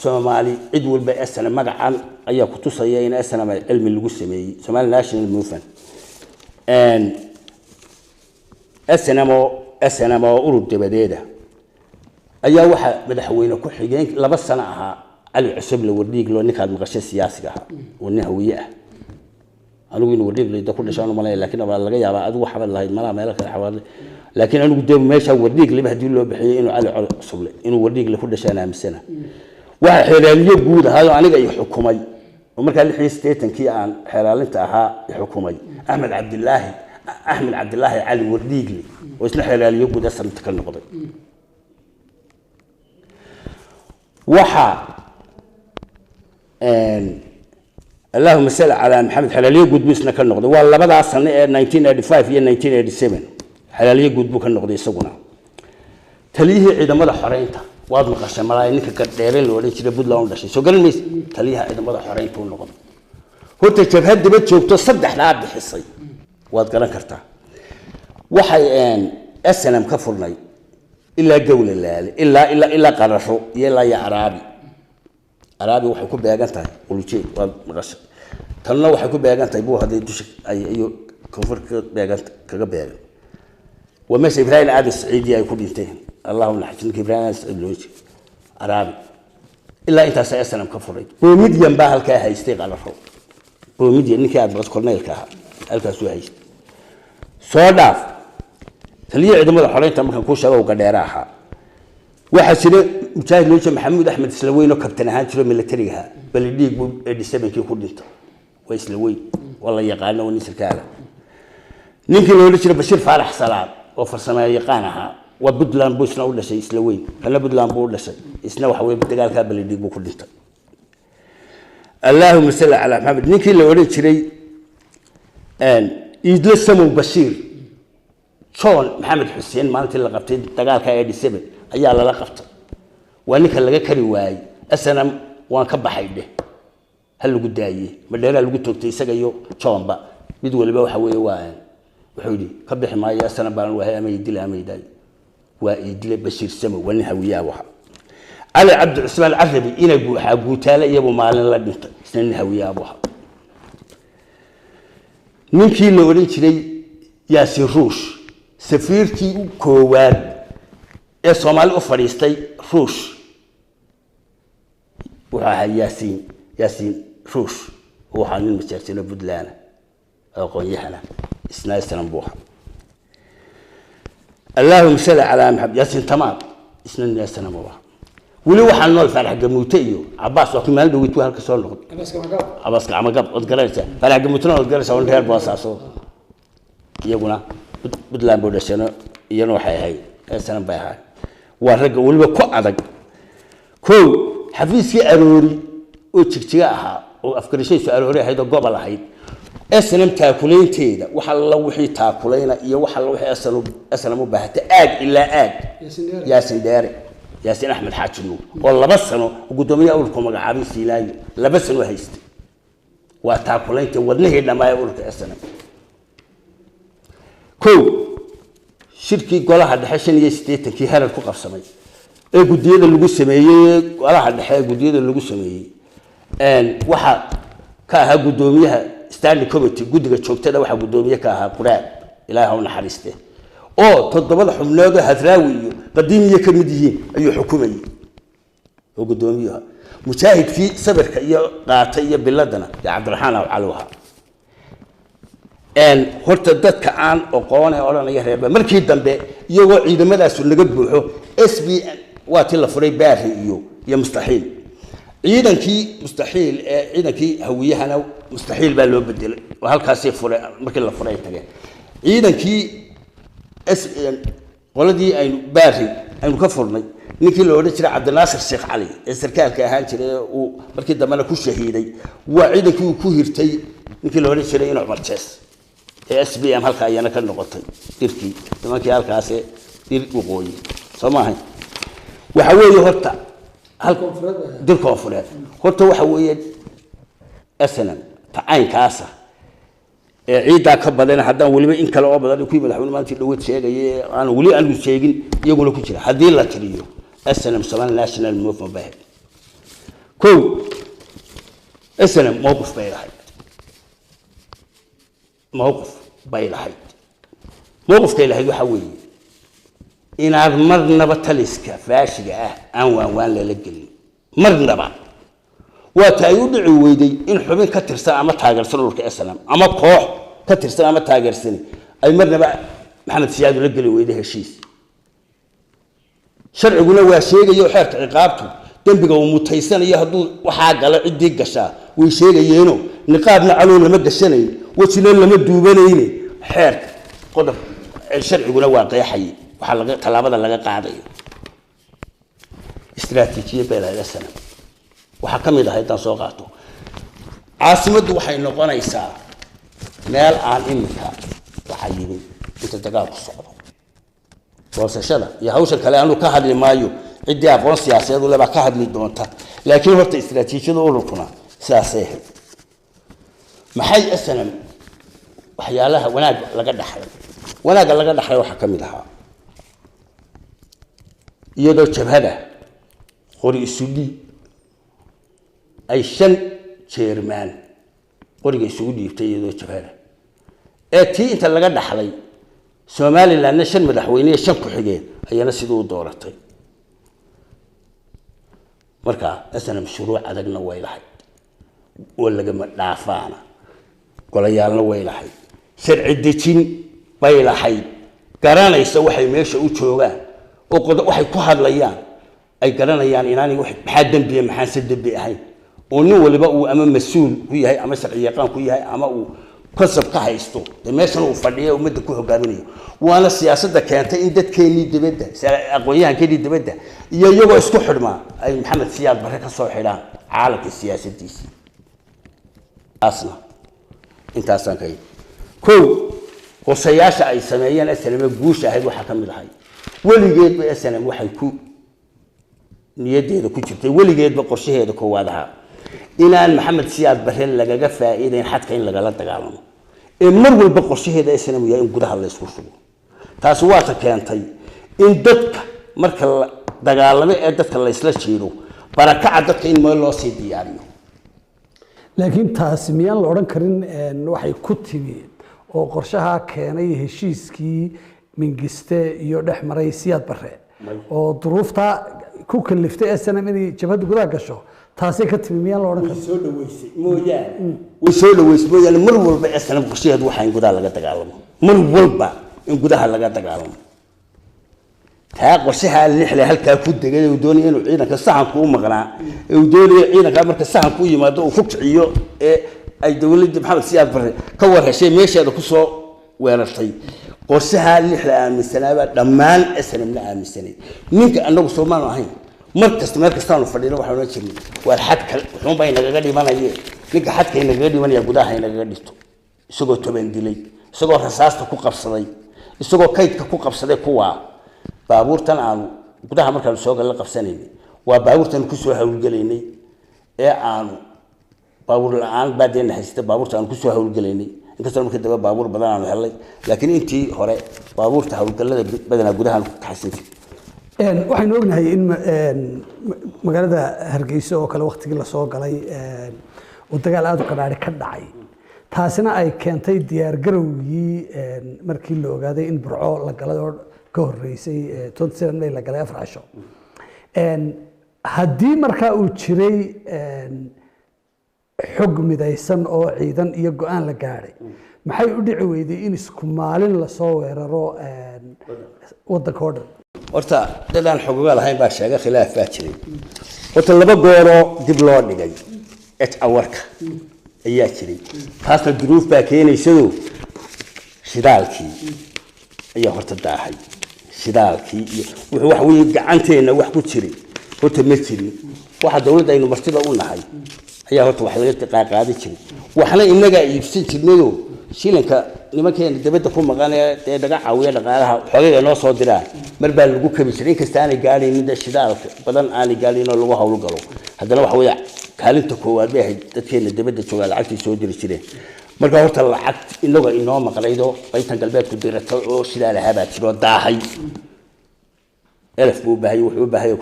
Soomaali cid walba SNM magacan ayaa ku tusaya in SNM cilmi lagu sameeyay Somali National Movement SNM oo urur dabadeeda ayaa waxa madaxweyne ku xigeen 2 sano ahaa Ali Cusub la wardhiig loo ninka maqashay siyaasiga ah oo nin hawiye ah anigu inuu wardhiig leeyahay ku dhashaan malay laakiin waa laga yaabaa adigu waxa lahayd malaha meel kale xawaale laakiin anigu deeb meesha wardhiig laba hadii loo bixiyay inuu Ali Cusub inuu wardhiig la ku dhashaan aaminsan waxa xeelaaliyo guud ahaa aniga ay xukumay oo markaa 68kii aan xeelaalinta ahaa xukumay Ahmed Cabdillaahi Ali wardhiig oo isla xeelaaliyo guud asanta ka noqday waxa اللهم صل على محمد حلاليه قد بيسنا كان نقضي والله بدا سنه 1985 iyo 1987 حلاليه قد بو كان نقضي isaguna taliye ciidamada xoreynta waad maqashay malaayiinka ka dheereen loo leeyahay Puntland dhashay soo galmays taliyaha ciidamada xoreynta uu noqdo horta jabhad dibad joogto 3 laab bixisay waad garan kartaa waxay SNM ka furnay ilaa gowle laale ilaa qarasho ilaa ya Arabi waxay ku beegan tahay ulujeed waa maqashay tanna waxay ku beegan tahay buu haday dush iyo koonfurka beegan kaga beegan وماشي إبراهيم عاد السعيدي يكون ينتهي اللهم نحكي إبراهيم السعيدي عربي إلا أنت سأسنا مكفرين بوميديا بقى الكاها يستيق على الفوق بوميديا إنك قاعد بس كلنا الكاها الكاسو هيست صدف تلي عندما الحرين تم كان كوشة وقدراها واحد سنة مجاهد لوجه محمد أحمد سلوين وكابتن هانشلو ميليتريها بلديك بدي سبعين كيلو كنت ويسلوين والله يقالنا ونيس الكاله نيجي لوجه بشير فارح سلام وفرسنا يقانها وبدلان بوسنا ولا شيء سلوين فلا بدلان بو ولا شيء اسنا وحوي بدقال كابل يديك بو كلنت اللهم صل على محمد نيكي لو وري جري يدلسمو بشير شون محمد حسين مالتي لا قبتي دقالكا اي 7 ayaa la qabtay waa ninka laga kari waayay SNM waan ka baxay hal lagu daayay madheera lagu toogtay isaga iyo joomba mid waliba waxa weeye waa wuxuu yiri ka bixi maayo SNM baan wahay ama idil ama iday waa idil Bashir Samo wani hawiyaa waxa Ali Abdi Usman Arabi ina buuxa guutaale iyo maalin la dhintay isna hawiyaa waxa ninkii la oran jiray Yaasir Ruush safiirkii u koowaad ee Soomaali u fariistay Ruush waxa Yaasiin Ruush waxaa nin masaajina Puntland aqoon-yahana isna isnan buuxa اللهم صل على محمد ياسين تمام اسنا ياسين ما ولي waxaan nool farax gamuute iyo Abbas oo kimaal dhaweytu halka soo noqdo Abbas ka amagab od galaysa farax gamuutuna od galaysa oo reer boosaaso iyaguna Puntland buu dhashano iyana waxay ahay yaasin bay ahay waa rag waliba ku adag ko xafiiskii aroori oo jigjiga ahaa oo afkarishiisu aroori ahayd oo gobol ahayd SNM taakuleynteeda waxa la wixii taakuleyna iyo waxa la wixii SNM u baahata aag ilaa aag Yaasin Deere Yaasin Axmed Xaaji Nuur oo 2 sano gudoomiyaha ururka magacaabay Siilaayo 2 sano haystay waa taakuleynta wadnihii dhamaay ururka SNM ko shirkii golaha dhexe 85 herar ku qabsamay ee gudiyada lagu sameeyay golaha dhexe gudiyada lagu sameeyay waxa ka ahaa gudoomiyaha Stanley Committee gudiga joogtada waxa gudoomiye ka ahaa Quraan Ilaahay u naxariiste oo 7 xubnood Hadraawi iyo qadiimiye ka mid yihiin ayuu xukumayay oo gudoomiyaha mujaahidkii sabirka iyo qaata iyo biladana ya Cabdiraxmaan Calwaha horta dadka aan aqoon ee oranaya reeba markii dambe iyagoo ciidamadaas laga buuxo SBN waa tii la furay Baari iyo Mustaxiil ciidankii Mustaxiil ee ciidankii hawiyahana Mustaxiil baa loo bedelay oo halkaas furay markii la furay tagay ciidankii SN qoladii ay Baari aynu ka furnay ninkii loo oran jiray Cabdinaasir Sheekh Cali ee sarkaalka ahaan jiray oo markii dambana ku shahiiday waa ciidankii ku hirtay ninkii loo oran jiray inuu Umar Jees SBM halka ayana ka noqotay dirkii nimankii halkaas dir waqooyi Soomaaliya waxa weeye horta dir koonfureed horta waxa weeye SNM tacaynkaas ee ciida ka badan haddaan waliba in kale oo badan ku madaxweyne maanta dhaweed sheegay aan wali aan sheegin iyaguna ku jira hadii la tiriyo SNM Somali National Movement baa ko SNM mowqif bay lahayd موقف بايلحي موقف كيلحي waxa weeye inaad marnaba taliska faashiga aan waan la gelin marnaba waa taay u dhici weyday in xubin ka tirsan ama taageersan ururka SNM ama koox ka tirsan ama taageersan ay marnaba Maxamed Siyaad la gali weyday heshiis sharciguna waa sheegayo xeerka ciqaabtu dambiga uu mutaysanayo haduu waxa gala cidii gasha way sheegayeeno niqaabna calool lama gashanay وسيلة لما دوبانين حرك قدر الشرع يقول واقع حي وحلقة طلابة لقى قاعدة استراتيجية بلا السنة وحكم إذا هيدا سوقاته عاصمة وحي نقونا يسار مال عن إمتها وحيين يتدقاق الصعب بوصة شلا يهوش الكلام له كهد لمايو عدي أفران سياسية ولا بكهد لدونتها لكن هو استراتيجية أوروبنا سياسية maxay SNM waxyaalaha wanaag laga dhaxlay wanaag laga dhaxlay waxa kamid ah iyadoo jabhada qori isugi ay 5 chairman qoriga isugu dhiibtay iyadoo jabhada tii inta laga dhaxlay Soomaaliland 5 madaxweyne 5 ku xigeen ayana sidoo dooratay marka SNM shuruuc adagna way lahayd oo laga dhaafaana qolayaalna way lahayd sharci dejin bay lahayd garanaysa waxay meesha u joogaan oo waxay ku hadlayaan ay garanayaan inaanay wax maxaa dambiye maxaa sadbi ahayn oo nin waliba uu ama mas'uul ku yahay ama sharci yaqaan ku yahay ama uu kasab ka haysto meeshan uu fadhiyo umada ku hogaaminayo waana siyaasadda keentay in dadkeenii dibadda aqoonyahankeenii dibadda iyo iyagoo isku xidhma ay Maxamed Siyaad Barre ka soo xidhaan caalamka siyaasadiisa asna intaasaan kay ko qosayaasha ay sameeyeen SNM guusha ahayd waxa kamid ahay waligeed ba SNM waxay ku niyadeeda ku jirtay waligeed ba qorshaheeda koowaad ahaa inaan Maxamed Siyaad Barre lagaga faa'iideyn xadka in laga la dagaalamo ee mar walba qorshaheeda SNM yahay in gudaha la isku shubo taas waa ta keentay in dadka marka la dagaalamo ee dadka la isla jiiro barakaca dadka in meel loo sii diyaariyo laakiin taas miyaan la oran karin waxay ku timid oo qorshaha keenay heshiiskii Mingiste iyo dhexmaray Siyaad Barre oo duruufta ku kaliftay SNM inay jabhada gudaha gasho taasay ka timi miyaan la odhan way soo dhaweysay mooyaane mar walba SNM qorsheed waxa in gudaha laga dagaalamo mar walba in gudaha laga dagaalamo taa qorshaha lixle halka ku degay oo doonay inuu ciidanka saxanku u maqnaa oo doonay ciidanka marka saxanku u yimaado oo ku kiciyo ay dawladda Maxamed Siyaad Barre ka warhashay meesheeda ku soo weerartay qorshaha lixle aaminsanaaba dhammaan SNM-na aaminsanay ninka anagu Soomaali ahayn markasta aanu fadhiino waxa loo jirnay waa xadka wuxuu bay naga dhimanayay ninka xadka inaga dhimanaya gudaha inaga dhigto isagoo toban dilay isagoo rasaasta ku qabsaday isagoo kaydka ku qabsaday kuwa baabuurtan aanu gudaha markaan soo gal qabsanaynay waa baabuurtan ku soo hawlgaleynay aanu baabuur la'aan baadeen haysta baabuurtan ku soo hawlgaleynay inkastoo markii daba baabuur badan aanu helay laakiin intii hore baabuurta hawlgalada badanaa gudaha ku taxaysay waxaynu ognahay in magaalada Hargeysa oo kale waqtigii la soo galay oo dagaal aad u qadhaadhi ka dhacay taasina ay keentay diyaar garowgii markii la ogaaday in Burco la galay oo ka horeysay 27 May la galay afraasho haddii markaa uu jiray xog midaysan oo ciidan iyo go'aan la gaaray maxay u dhici weyday in isku maalin la soo weeraro waddanka oo dhan horta dadaan xogoga lahayn baa sheegay khilaaf baa jiray horta laba gooro dib loo dhigay awarka ayaa jiray taasna duruuf baa keenaysay shidaalkii ayaa horta daahay shidaalkii wuxuu wax weyn gacanteena wax ku jiray horta ma jirin waxa dawladda aynu martida u nahay ayaa horta wax laga qaadi jiray waxna inaga iibsan jirnayo shilinka nimankeena dibadda ku maqan ee dhaga caawiya dhaqaalaha xoogayga noo soo diraa mar baa lagu kabi jiray inkasta aanay gaadhaynin shidaalka badan aanay gaadhin oo lagu hawl galo haddana waxa weeye kaalinta koowaad bay dadkeena dibadda jooga lacagtii soo diri jireen marka horta lacag inaga inoo maqlaydo qaytan galbeed ku diratay oo shidaalaha baa jiro daahay elf buu baahay wuxuu baahay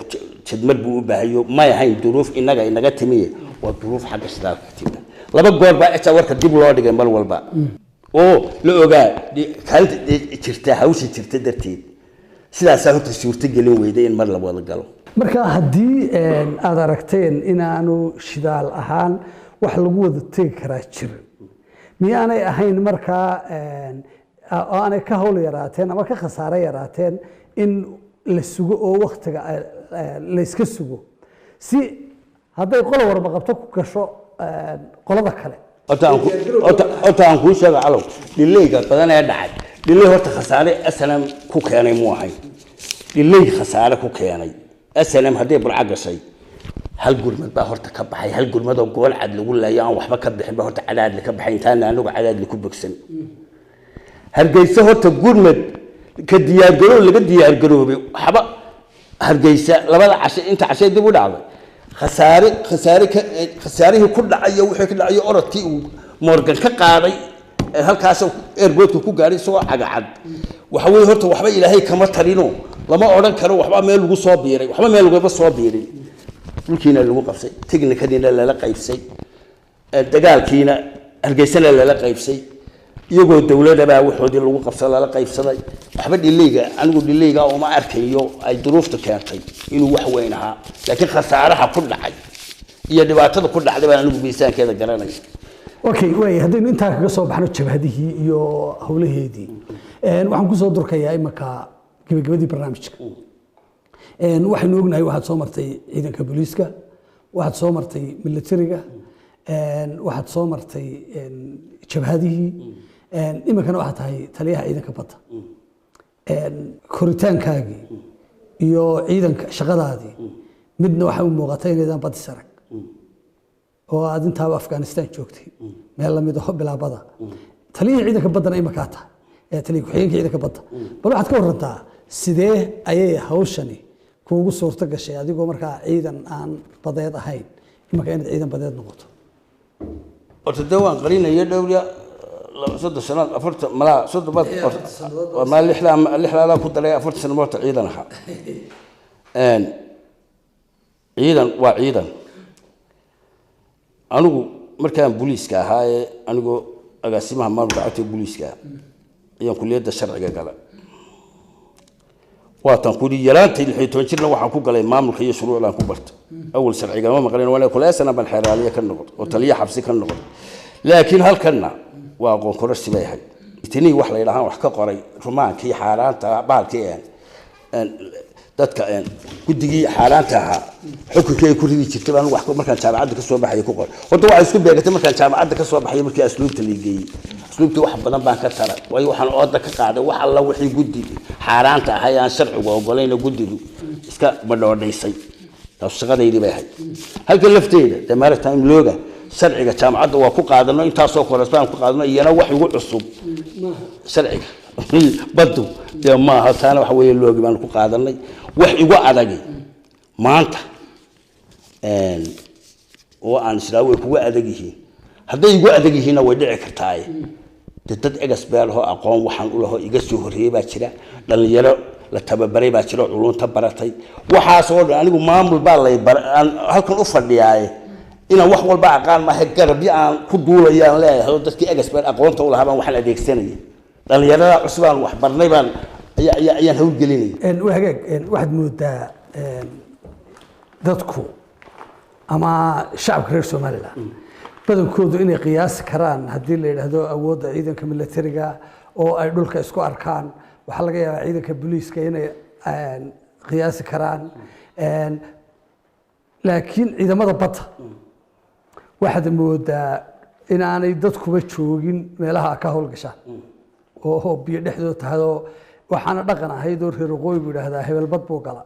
jadmad buu baahayo ma yahay duruuf inaga timiye waa duruuf xagga shidaalka timid laba goor baa warka dib loo dhigay mar walba oo la ogaa kaalinta jirta hawsha jirta darteed sidaas horta suurta gelin weyday in mar la wada galo marka haddii aad aragteen inaanu shidaal ahaan wax lagu wada tegi karaa jirin miyaanay ahayn markaa oo aanay ka hawl yaraateen ama ka khasaare yaraateen in la sugo oo waqtiga la iska sugo si hadday qolo warba qabto ku gasho qolada kale aan ku sheego calow dhilayga badan ee dhacay dhilay horta khasaare SNM ku keenay muu ahayn dhilay khasaare ku keenay SNM haddii burca gashay hal gurmad baa horta ka baxay hal gurmad oo gool cad lagu leeyahay aan waxba ka bixin baa horta cadaad ka baxay intaan anagu cadaad ku bogsan Hargeysa horta gurmad ka diyaar garow laga diyaar garoobay waxba Hargeysa labada cashe inta cashe dib u dhacday khasaarihii ku dhacay wixii ka dhacay orodkii uu Morgan ka qaaday halkaas airportka ku gaaray soo cagacad waxa weey horta waxba ilaahay kama tarino lama oran karo waxba meel lagu soo biiray waxba meel lagu soo biiray dhulkiina lagu qabsay technically la qaybsay dagaalkiina Hargeysana la qaybsay iyagoo dawladda baa waxoodii lagu qabsay la qaybsaday waxba dhilayga oo ma arkayo ay duruufta keentay inuu wax weyn ahaa laakiin khasaaraha ku dhacay iyo dhibaatada ku dhacday baan anigu miisaankeeda garanay okay way haddii inta kaga soo baxno jabhadihii iyo hawlaheedii waxaan ku soo durkayaa imaka gabagabadii barnaamijka waxaynu ognahay waxaad soo martay ciidanka booliiska waxaad soo martay militariga waxaad soo martay jabhadihii imakana waxaad tahay taliyaha ciidanka badda koritaankaagii iyo ciidanka shaqadaadii midna waxay u muuqatay inaydaan baddi sarag oo aad intaaba Afghanistan joogtay meel la mid ah bilaabada taliyaha ciidanka baddana imakaa tahay taliyaha ku-xigeenka ciidanka badda bal waxaad ka warantaa sidee ayay hawshani kuugu suurto gashay adigoo markaa ciidan aan badeed ahayn imaka inaad ciidan badeed noqoto horta dawaan qarinaya dhowriya 3 sano 4 mala 3 bad ma lixla ku daray 4 sano marta ciidan aha ciidan waa ciidan anigu markaan booliiska ahaa anigu agaasimaha maamulka booliiska ayaan kulliyadda sharciga galay waatan kuli yaraantay 16 jirna waxaan ku galay maamulka iyo shuruucdan ku bartay awal sharciga ma maqleen wala kulaasana bal xeeraaliye ka noqdo oo taliya xabsi ka noqdo laakiin halkanna waa aqoon kororsi bay ahayd tani wax la yiraahdo wax ka qoray rumaankii xaaraanta baalkii dadka gudigii xaaraanta ahaa xukunkii ay ku ridi jirtay baan wax markaan jaamacadda ka soo baxay ku qoray horta waxa isku beegatay markaan jaamacadda ka soo baxay markii asluubta liigay asluubtii wax badan baan ka taray way waxaan ooda ka qaaday wax alla wixii gudigi xaaraanta ahaa aan sharciga ogolayna gudigu iska badhoodhaysay taas shaqadeydii bay ahayd halka lafteeda damaarta in looga sharciga jaamacadda waa ku qaadano intaas oo koorasbaan ku qaadano iyana wax ugu cusub sharciga badu ma hataana wax weeye loogi baan ku qaadanay wax igu adagay maanta oo aan islaawe kuga adag yihiin haday igu adag yihiin way dhici kartaa dad expert oo aqoon waxaan u laho iga soo horeeyay baa jira dhalinyaro la tababaray baa jira culunta baratay waxaas oo dhan anigu maamul baa lay halkan u fadhiyaay ina wax walba aqaan ma garab aan ku duulayaan leeyahay dadkii expert aqoonta u lahaa baan wax adeegsanayay dhalinyarada cusbaan wax barnay baan ayaan hawl gelinay wahagaag waxaad moodaa dadku ama shacabka reer Soomaaliland badankoodu inay qiyaas karaan haddii la yiraahdo awoodda ciidanka militariga oo ay dhulka isku arkaan waxa laga yaabaa ciidanka booliiska inay qiyaas karaan laakiin ciidamada badda waxaad moodaa in aanay dadkuba joogin meelaha ka howlgashaan oo biyo dhexdooda tahay waxaana dhaqan ahayd oo reer waqooyigu yiraahdaa hebel bad buu gala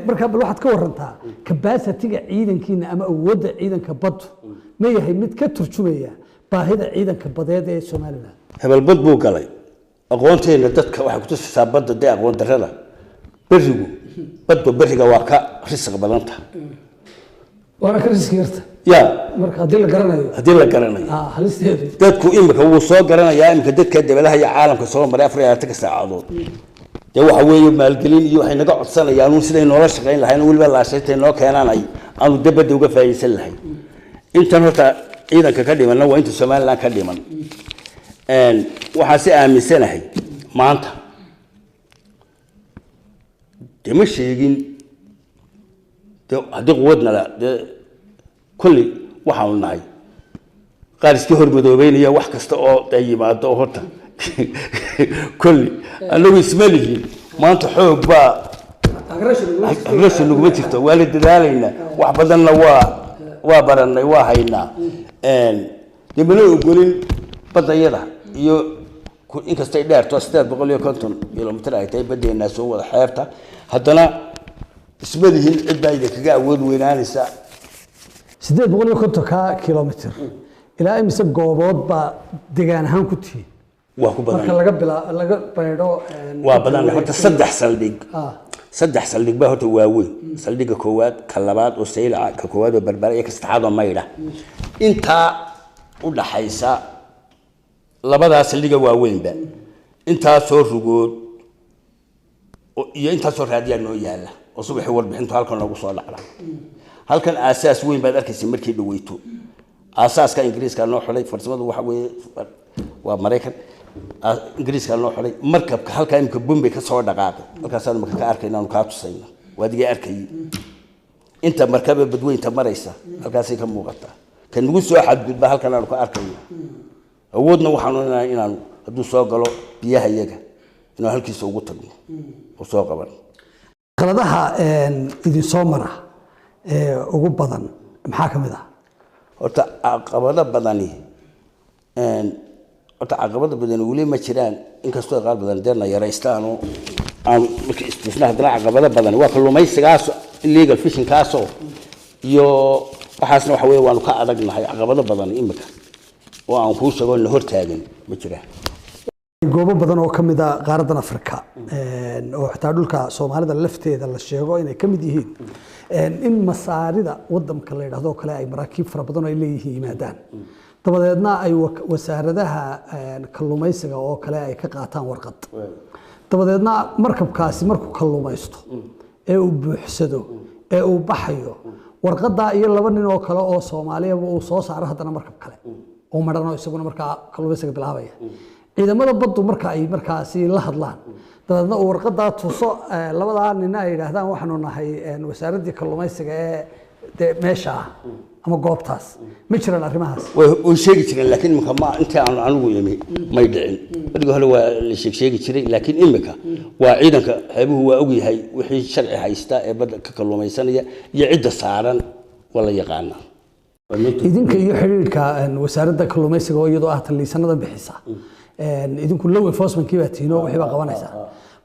marka bal waxaad ka warantaa capacity-ga ciidankiina ama awoodda ciidanka baddu ma yahay mid ka turjumaya baahida ciidanka badeed ee Soomaaliland hebel bad buu galay aqoonteena dadka waxa ku tusaysaa badda de aqoon darrada barigu badda bariga waa ka risq badan tahay waana ka risq yarta ya marka hadii la garanayo halisteedu dadku imika wuu soo garanayaa imika dadka dawladaha iyo caalamka soo maray Afrika saacadood de waxa weeye maalgelin iyo waxay naga codsanayaan siday noola shaqeyn lahayn waliba la sheegtay noo keenanay aanu dabada uga faa'iideysan lahayn intan horta ciidanka ka dhiman waa inta Soomaaliland ka dhiman waxa si aaminsanahay maanta dema sheegin hadii quwadna la kulli waxaan nahay qaariski hormadoobeynaya wax kasta oo yimaado horta kulli anagu ismalihiin maanta xoog baa agrashin lagu jirto waa la dadaalayna wax badanna waa baranay waa haynaa dibna ogolin badayada iyo inkastay dheerto 850 kilomitir ay tahay badeena soo wada xeerta haddana ismalihiin cid baa kaga awood weynaanaysa 850 kilomitir ilaa imisa goobood baa deegaan ahaan ku tihi waa ku badan marka laga baydho waa badan horta saddex saldhig baa horta waaweyn saldhiga koowaad ka labaad oo saylaca ka koowaad oo barbara iyo ka saddexaad oo maydha inta u dhaxaysa labadaas saldhiga waaweynba inta soo rugood iyo inta soo raadiya noo yaala oo subaxii warbixintu halkan lagu soo dhacay halkan aasaas weyn baad arkaysaa markii dhaweyto aasaaska ingiriiska noo xulay farsamadu waxa weeye waa Mareykan ingiriiska noo xulay markabka halka imka Bombay ka soo dhaqaaqay halkaas aan marka ka arkayna aan ka tusayna waadiga arkay inta markaba badweynta maraysa halkaas ay ka muuqataa kan ugu soo xadgudba halkan aan ka arkayna awoodna waxaan inaan haduu soo galo biyaha iyaga inaan halkiisa ugu tagno oo soo qaban qaladaha idin soo mara ugu badan maxaa kamid ah horta caqabado badani horta caqabado badan wali ma jiraan inkastoo qaar badan deerna yareystaan oo aan markii istisnaa hadana caqabado badan waa kalluumaysigaas illegal fishing kaaso iyo waxaasna waxa weeye waanu ka adagnahay caqabado badan imika oo aan ku sheego in hor taagan ma jiraan goobo badan oo kamid ah qaaradan Afrika oo xitaa dhulka Soomaalida lafteeda la sheego inay kamid yihiin in masaarida wadamka la yiraahdo kale ay maraakiib fara badan ay leeyihiin yimaadaan dabadeedna ay wasaaradaha kalluumaysiga oo kale ay ka qaataan warqad dabadeedna markabkaasi markuu kalluumaysto ee uu buuxsado ee uu baxayo warqada iyo laba nin oo kale oo Soomaaliya uu soo saaro hadana markab kale oo marano isaguna markaa kalluumaysiga bilaabaya ciidamada baddu marka ay markaasi la hadlaan dabeedna uu warqadaa tuso labadaa nina ay yidhaahdaan waxaanu nahay wasaaraddii kalluumaysiga ee dee meesha ah ama goobtaas ma jiraan arrimahaas way sheegi jireen laakiin imika ma intii aan anigu imi may dhicin wadiga hore waa la sheegi jiray laakiin imika waa ciidanka xeebuhu waa og yahay wixii sharci haysta ee badda ka kalluumaysanaya iyo cidda saaran waa la yaqaanaa idinka iyo xiriirka wasaaradda kalluumaysiga oo iyadoo ah taliisanada bixisa idinku law enforcement-kii baa tiino wixii baa qabanaysaa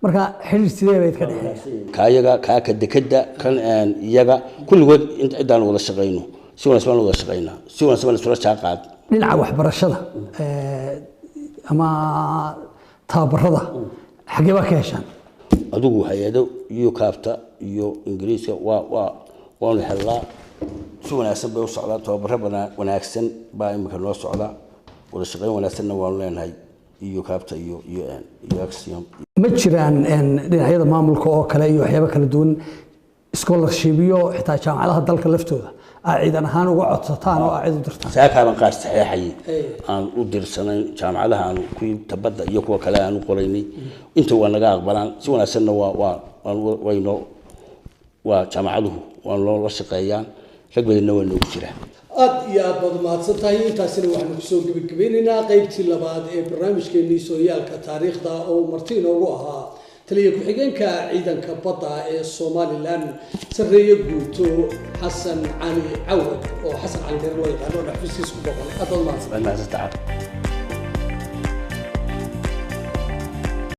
marka xiriir sidee bayd ka dhexeeya kaayaga kaaka dekada kan iyaga kulligood intaan wada shaqeyno si wanaagsan baan wada shaqeynaa si wanaagsan baan isula jaaqaad dhinaca waxbarashada ama tababarada xagee baa ka heshaan adigu hay-ado iyo kaabta iyo ingiriiska waanu helnaa si wanaagsan bay u socdaa tababaro wanaagsan baa imika noo socda wada shaqeyn wanaagsanna waanu leenahay iyo kaabta iyo axiom ma jiraan dhinacyada maamulka oo kale iyo waxyaabo kala duwan scholarship iyo xitaa jaamacadaha dalka laftooda ay ciidan ahaan uga codsataan oo ay cid u dirtaan saakaaban qaar saxeexay aan u dirsanayn jaamacadaha aan ku tabadda iyo kuwa kale aan u qoraynay inta waa naga aqbalaan si wanaagsanna waa jaamacaduhu waa loo la shaqeeyaan rag badanna waa noogu jiraan aad iyo aad baad mahadsan tahay intaasina waxaanu kusoo gebagabeynaynaa qaybtii labaad ee barnaamijkeennii sooyaalka taariikhda oo marti inoogu ahaa taliya ku-xigeenka ciidanka badda ee somalilan sarreeye guuto xasan cali cawad oo xasan cali dheer loo yaqaano xafiiskiisa ku boqon aad baad mahadsan